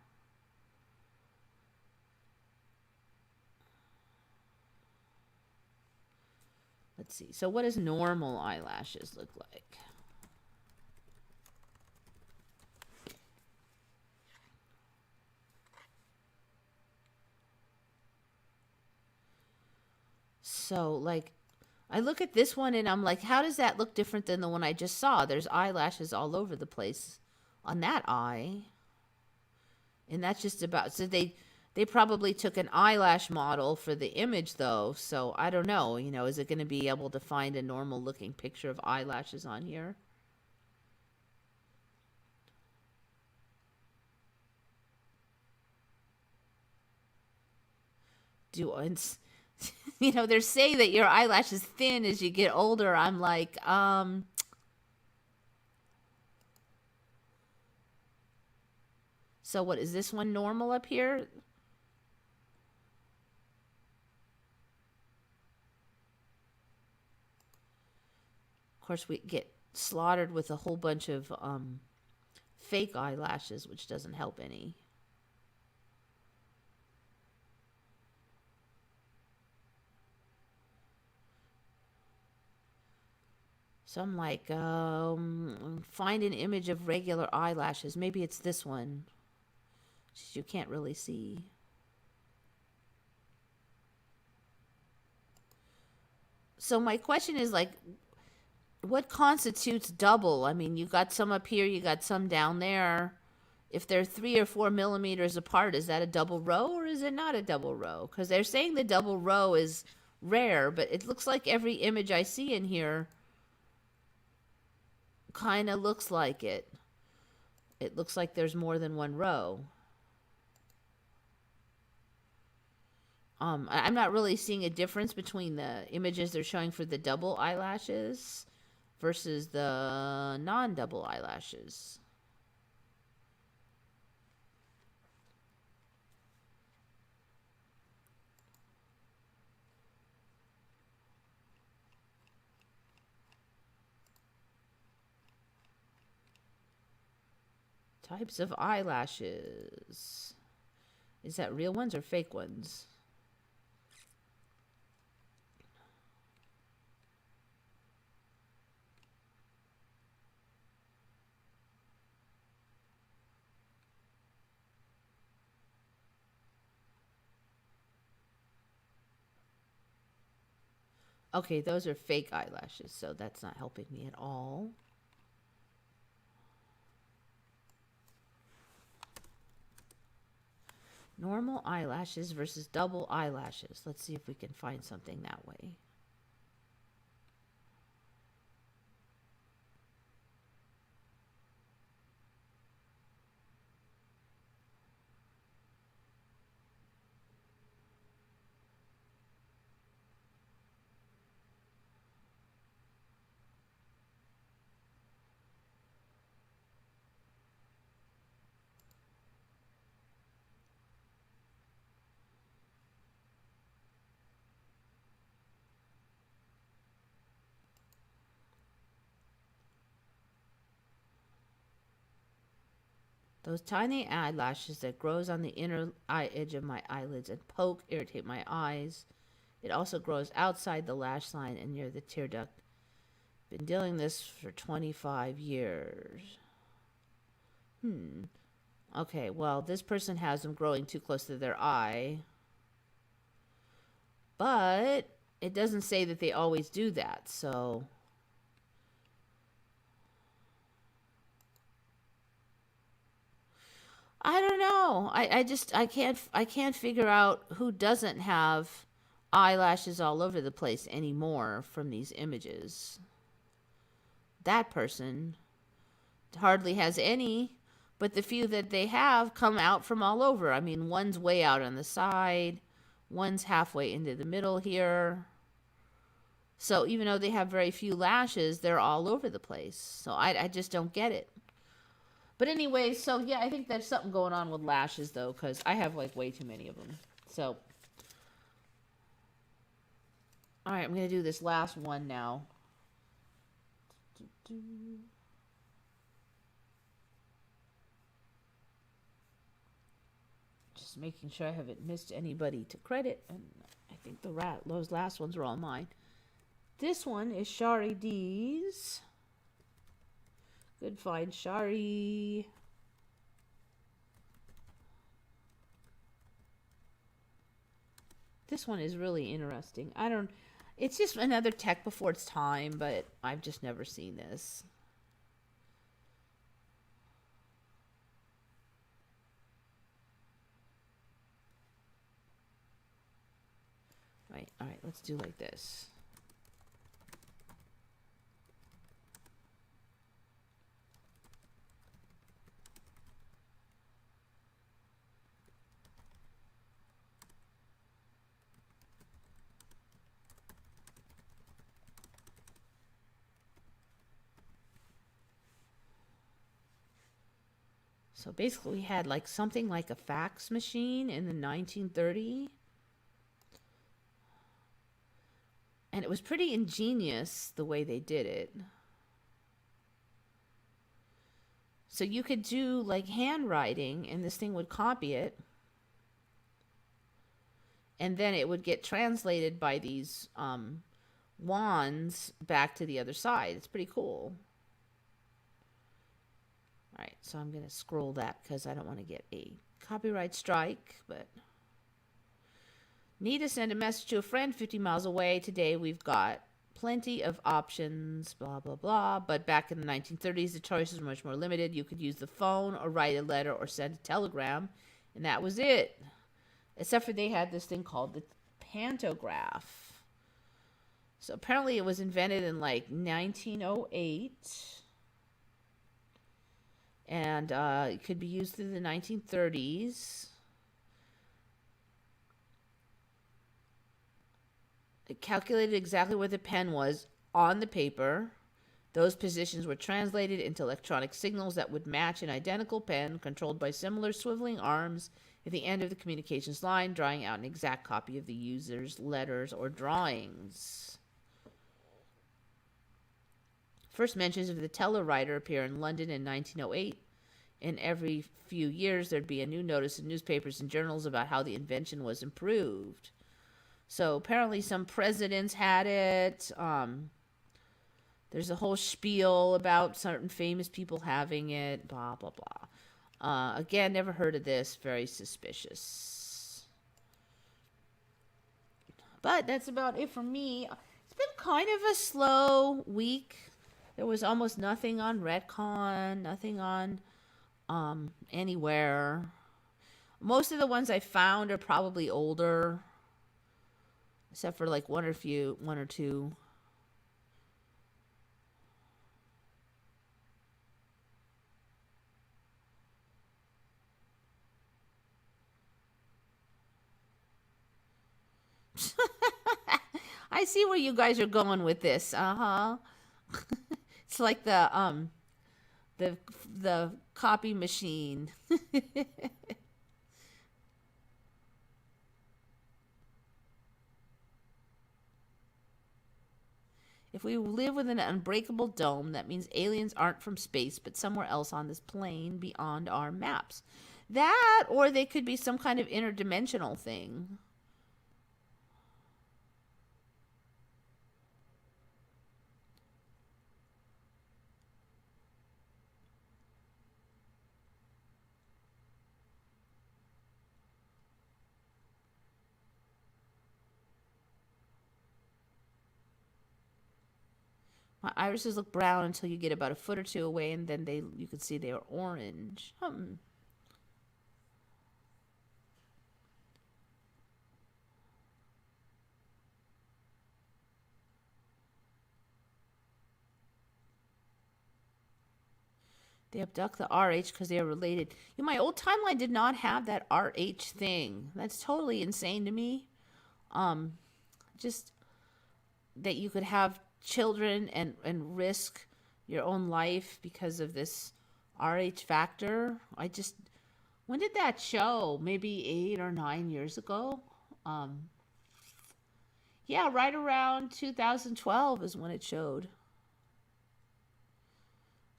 Let's see. So what does normal eyelashes look like? So, like, I look at this one and I'm like, how does that look different than the one I just saw? There's eyelashes all over the place on that eye. And that's just about, so they probably took an eyelash model for the image though. So I don't know, you know, is it going to be able to find a normal looking picture of eyelashes on here? You know, they're saying that your eyelash is thin as you get older. I'm like, so what, is this one normal up here? Of course, we get slaughtered with a whole bunch of fake eyelashes, which doesn't help any. So I'm like, find an image of regular eyelashes. Maybe it's this one. You can't really see. So my question is like, what constitutes double? I mean, you got some up here, you got some down there. If they're 3 or 4 millimeters apart, is that a double row or is it not a double row? Because they're saying the double row is rare, but it looks like every image I see in here kind of looks like it. It looks like there's more than one row. I'm not really seeing a difference between the images they're showing for the double eyelashes versus the non-double eyelashes. Types of eyelashes. Is that real ones or fake ones? Okay, those are fake eyelashes, so that's not helping me at all. Normal eyelashes versus double eyelashes. Let's see if we can find something that way. Those tiny eyelashes that grows on the inner eye edge of my eyelids and poke irritate my eyes. It also grows outside the lash line and near the tear duct. Been dealing this for 25 years. Okay, well, this person has them growing too close to their eye. But it doesn't say that they always do that, so I don't know. I can't figure out who doesn't have eyelashes all over the place anymore from these images. That person hardly has any, but the few that they have come out from all over. I mean, one's way out on the side, one's halfway into the middle here. So even though they have very few lashes, they're all over the place. So I just don't get it. But anyway, so yeah, I think there's something going on with lashes though, because I have like way too many of them. So, all right, I'm going to do this last one now. Just making sure I haven't missed anybody to credit. And I think those last ones are all mine. This one is Shari D's. Good find, Shari. This one is really interesting. It's just another tech before its time, but I've just never seen this. Right, all right, let's do like this. So basically we had like something like a fax machine in the 1930s. And it was pretty ingenious the way they did it. So you could do like handwriting and this thing would copy it. And then it would get translated by these wands back to the other side. It's pretty cool. All right, so I'm going to scroll that because I don't want to get a copyright strike, but need to send a message to a friend 50 miles away. Today we've got plenty of options, blah, blah, blah. But back in the 1930s, the choices were much more limited. You could use the phone or write a letter or send a telegram, and that was it. Except for they had this thing called the pantograph. So apparently it was invented in like 1908. And it could be used through the 1930s. It calculated exactly where the pen was on the paper. Those positions were translated into electronic signals that would match an identical pen controlled by similar swiveling arms at the end of the communications line, drawing out an exact copy of the user's letters or drawings. First mentions of the telewriter appear in London in 1908. And every few years, there'd be a new notice in newspapers and journals about how the invention was improved. So apparently some presidents had it. There's a whole spiel about certain famous people having it, blah, blah, blah. Again, never heard of this. Very suspicious. But that's about it for me. It's been kind of a slow week. There was almost nothing on Redcon, nothing on anywhere. Most of the ones I found are probably older, except for like one or two. I see where you guys are going with this. It's like the copy machine. If we live within an unbreakable dome, that means aliens aren't from space, but somewhere else on this plane beyond our maps. That, or they could be some kind of interdimensional thing. My irises look brown until you get about a foot or two away, and then you can see they are orange. They abduct the RH because they are related. My old timeline did not have that RH thing. That's totally insane to me. Just that you could have children and risk your own life because of this RH factor. When did that show? Maybe 8 or 9 years ago? Yeah, right around 2012 is when it showed.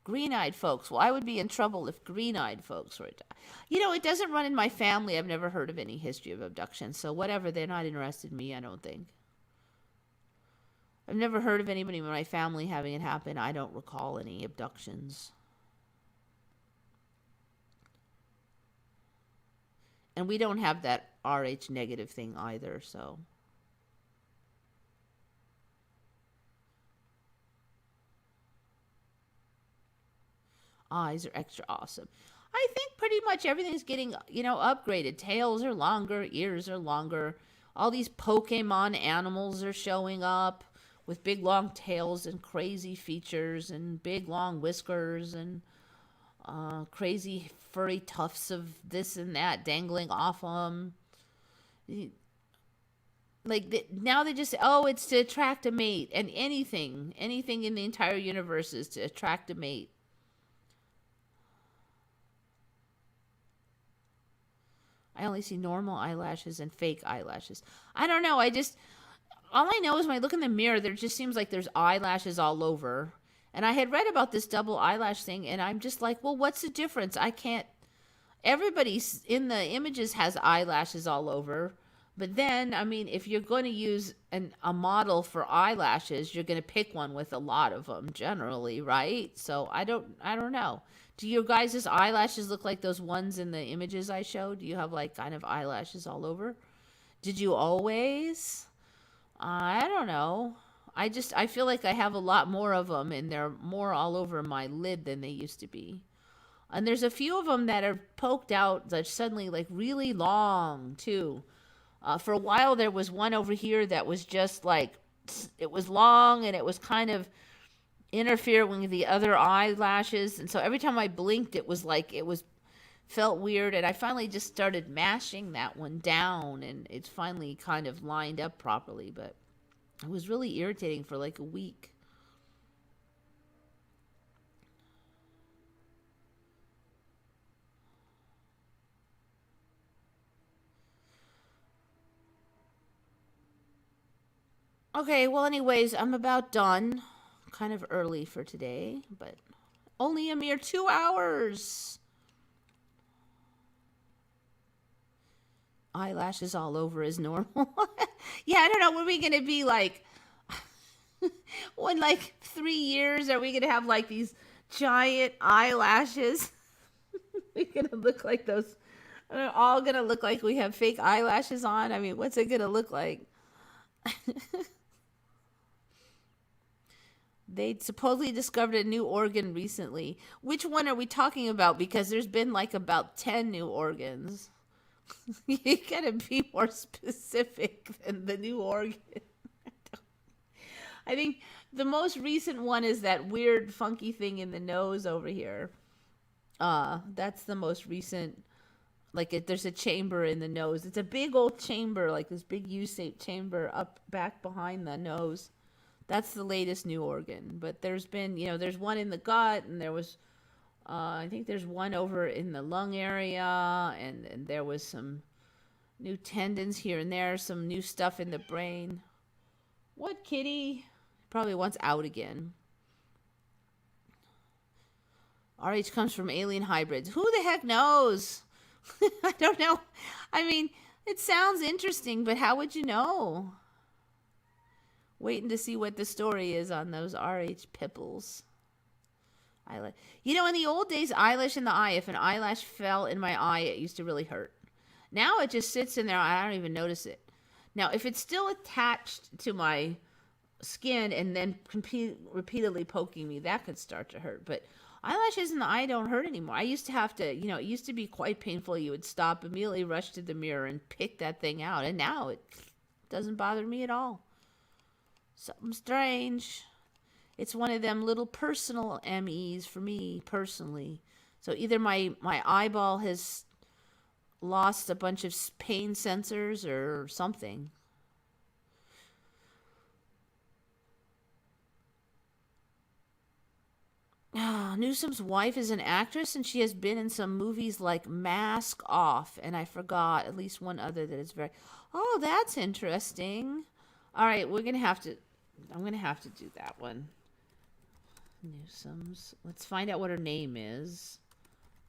Green-eyed folks. Well, I would be in trouble if green-eyed folks were. It doesn't run in my family. I've never heard of any history of abduction. So whatever, they're not interested in me, I don't think. I've never heard of anybody in my family having it happen. I don't recall any abductions. And we don't have that RH negative thing either, so. Eyes are extra awesome. I think pretty much everything's getting, upgraded. Tails are longer, ears are longer. All these Pokemon animals are showing up with big long tails and crazy features and big long whiskers and crazy furry tufts of this and that dangling off them. Like now they just say, oh, it's to attract a mate, and anything in the entire universe is to attract a mate. I only see normal eyelashes and fake eyelashes. I don't know. All I know is when I look in the mirror, there just seems like there's eyelashes all over. And I had read about this double eyelash thing, and I'm just like, well, what's the difference? I can't. Everybody in the images has eyelashes all over. But then, I mean, if you're going to use a model for eyelashes, you're going to pick one with a lot of them generally, right? So I don't know. Do your guys' eyelashes look like those ones in the images I showed? Do you have like kind of eyelashes all over? Did you always? I don't know. I feel like I have a lot more of them, and they're more all over my lid than they used to be. And there's a few of them that are poked out that suddenly like really long too. For a while there was one over here that was just like, it was long and it was kind of interfering with the other eyelashes. And so every time I blinked, it was like, felt weird. And I finally just started mashing that one down, and it's finally kind of lined up properly. But it was really irritating for like a week. Okay, well, anyways, I'm about done. Kind of early for today, but only a mere 2 hours. Eyelashes all over is normal. Yeah, I don't know. What are we going to be like? When like 3 years, are we going to have like these giant eyelashes? We're going to look like those. We're all going to look like we have fake eyelashes on. I mean, what's it going to look like? They supposedly discovered a new organ recently. Which one are we talking about? Because there's been like about 10 new organs. You gotta be more specific than the new organ. I think the most recent one is that weird funky thing in the nose over here. That's the most recent. Like there's a chamber in the nose. It's a big old chamber, like this big U-shaped chamber up back behind the nose. That's the latest new organ. But there's been, there's one in the gut, and there was, I think there's one over in the lung area, and there was some new tendons here and there, some new stuff in the brain. What, kitty? Probably wants out again. RH comes from alien hybrids. Who the heck knows? I don't know. I mean, it sounds interesting, but how would you know? Waiting to see what the story is on those RH pipples. In the old days, eyelash in the eye, if an eyelash fell in my eye, it used to really hurt. Now it just sits in there. I don't even notice it. Now, if it's still attached to my skin and then repeatedly poking me, that could start to hurt. But eyelashes in the eye don't hurt anymore. I used to have to, it used to be quite painful. You would stop, immediately rush to the mirror and pick that thing out. And now it doesn't bother me at all. Something strange. It's one of them little personal MEs for me personally. So either my eyeball has lost a bunch of pain sensors or something. Newsom's wife is an actress, and she has been in some movies like Mask Off, and I forgot at least one other that is very... Oh, that's interesting. All right, I'm going to have to do that one. Newsom's. Let's find out what her name is.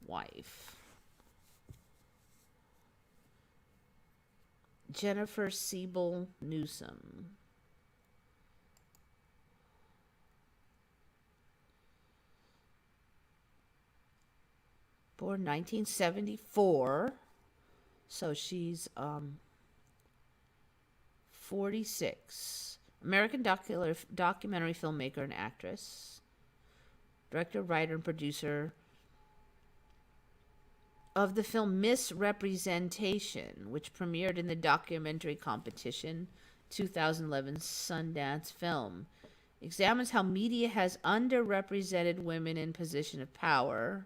Wife. Jennifer Siebel Newsom. Born 1974. So she's 46. American documentary filmmaker and actress. Director, writer, and producer of the film Misrepresentation, which premiered in the documentary competition 2011 Sundance Film. Examines how media has underrepresented women in position of power.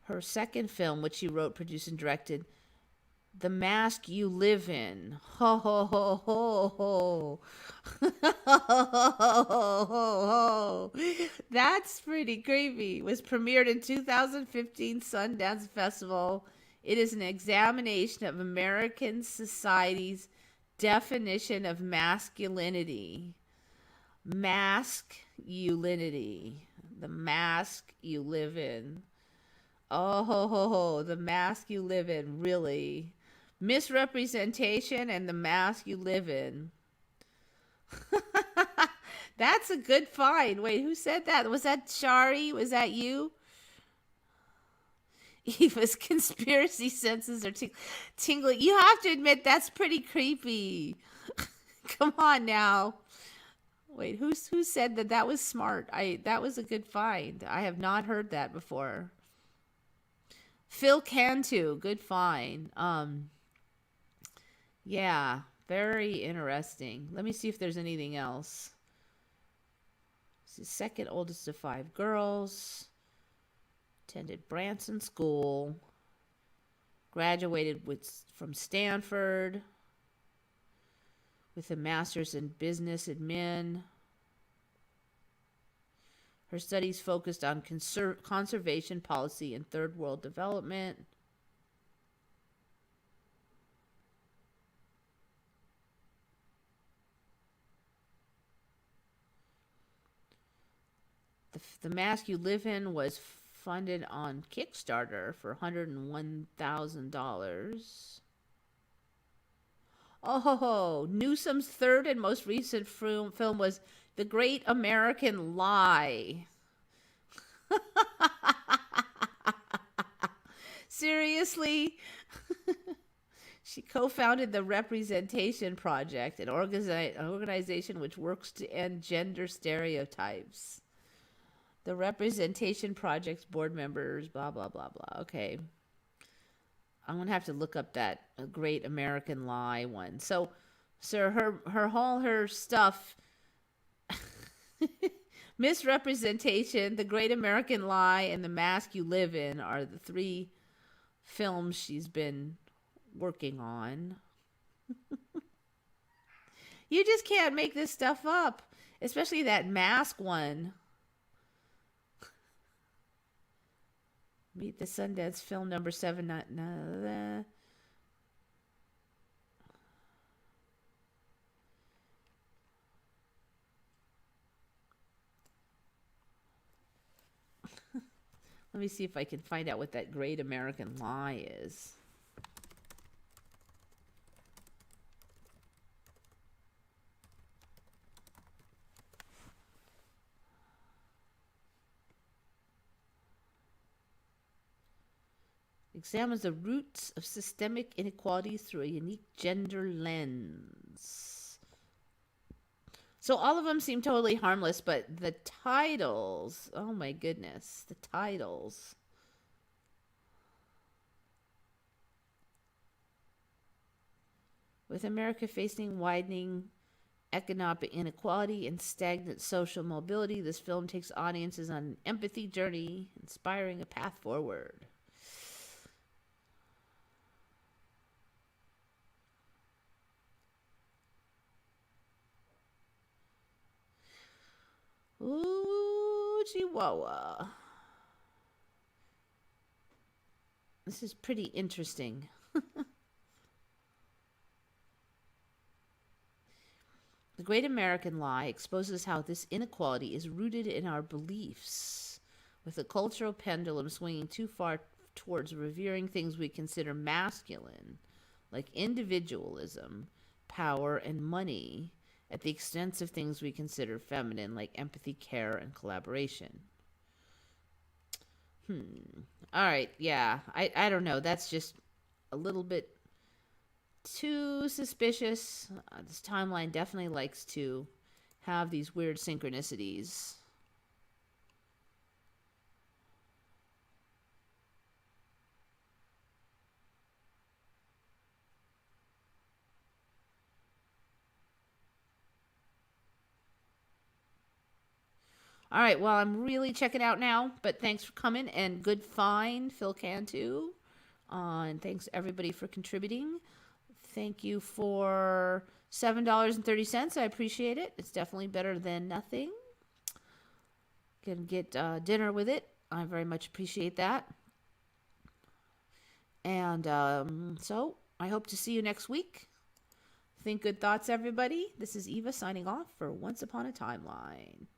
Her second film, which she wrote, produced, and directed, The Mask You Live In. Ho, ho, ho, ho, ho. Ho, ho, ho, ho. That's pretty creepy. Was premiered in 2015 Sundance Festival. It is an examination of American society's definition of masculinity. Masculinity. The mask you live in. Oh, ho, ho, ho. The mask you live in, really. Misrepresentation and the mask you live in. That's a good find. Wait, who said that? Was that Shari? Was that you? Eva's conspiracy senses are tingling. You have to admit that's pretty creepy. Come on now. Wait, who said that? That was smart. That was a good find. I have not heard that before. Phil Cantu, good find. Yeah, very interesting. Let me see if there's anything else. She's second oldest of 5 girls. Attended Branson School. Graduated from Stanford with a master's in business admin. Her studies focused on conservation policy and third world development. The Mask You Live In was funded on Kickstarter for $101,000. Oh, Newsom's third and most recent film was The Great American Lie. Seriously? She co-founded the Representation Project, an organization which works to end gender stereotypes. The Representation Project's board members, blah, blah, blah, blah. Okay. I'm going to have to look up that Great American Lie one. So her stuff, Misrepresentation, The Great American Lie, and The Mask You Live In are the 3 films she's been working on. You just can't make this stuff up, especially that mask one. Meet the Sundance Film number 7. Let me see if I can find out what that Great American Lie is. Examines the roots of systemic inequalities through a unique gender lens. So all of them seem totally harmless, but the titles, oh my goodness, the titles. With America facing widening economic inequality and stagnant social mobility, this film takes audiences on an empathy journey, inspiring a path forward. Ooh, Chihuahua. This is pretty interesting. The Great American Lie exposes how this inequality is rooted in our beliefs, with the cultural pendulum swinging too far towards revering things we consider masculine, like individualism, power, and money, at the expense of things we consider feminine, like empathy, care, and collaboration. All right, yeah. I don't know. That's just a little bit too suspicious. This timeline definitely likes to have these weird synchronicities. All right, well, I'm really checking out now, but thanks for coming and good find, Phil Cantu. And thanks everybody for contributing. Thank you for $7.30. I appreciate it. It's definitely better than nothing. Can get dinner with it. I very much appreciate that. And so I hope to see you next week. Think good thoughts, everybody. This is Eva signing off for Once Upon a Timeline.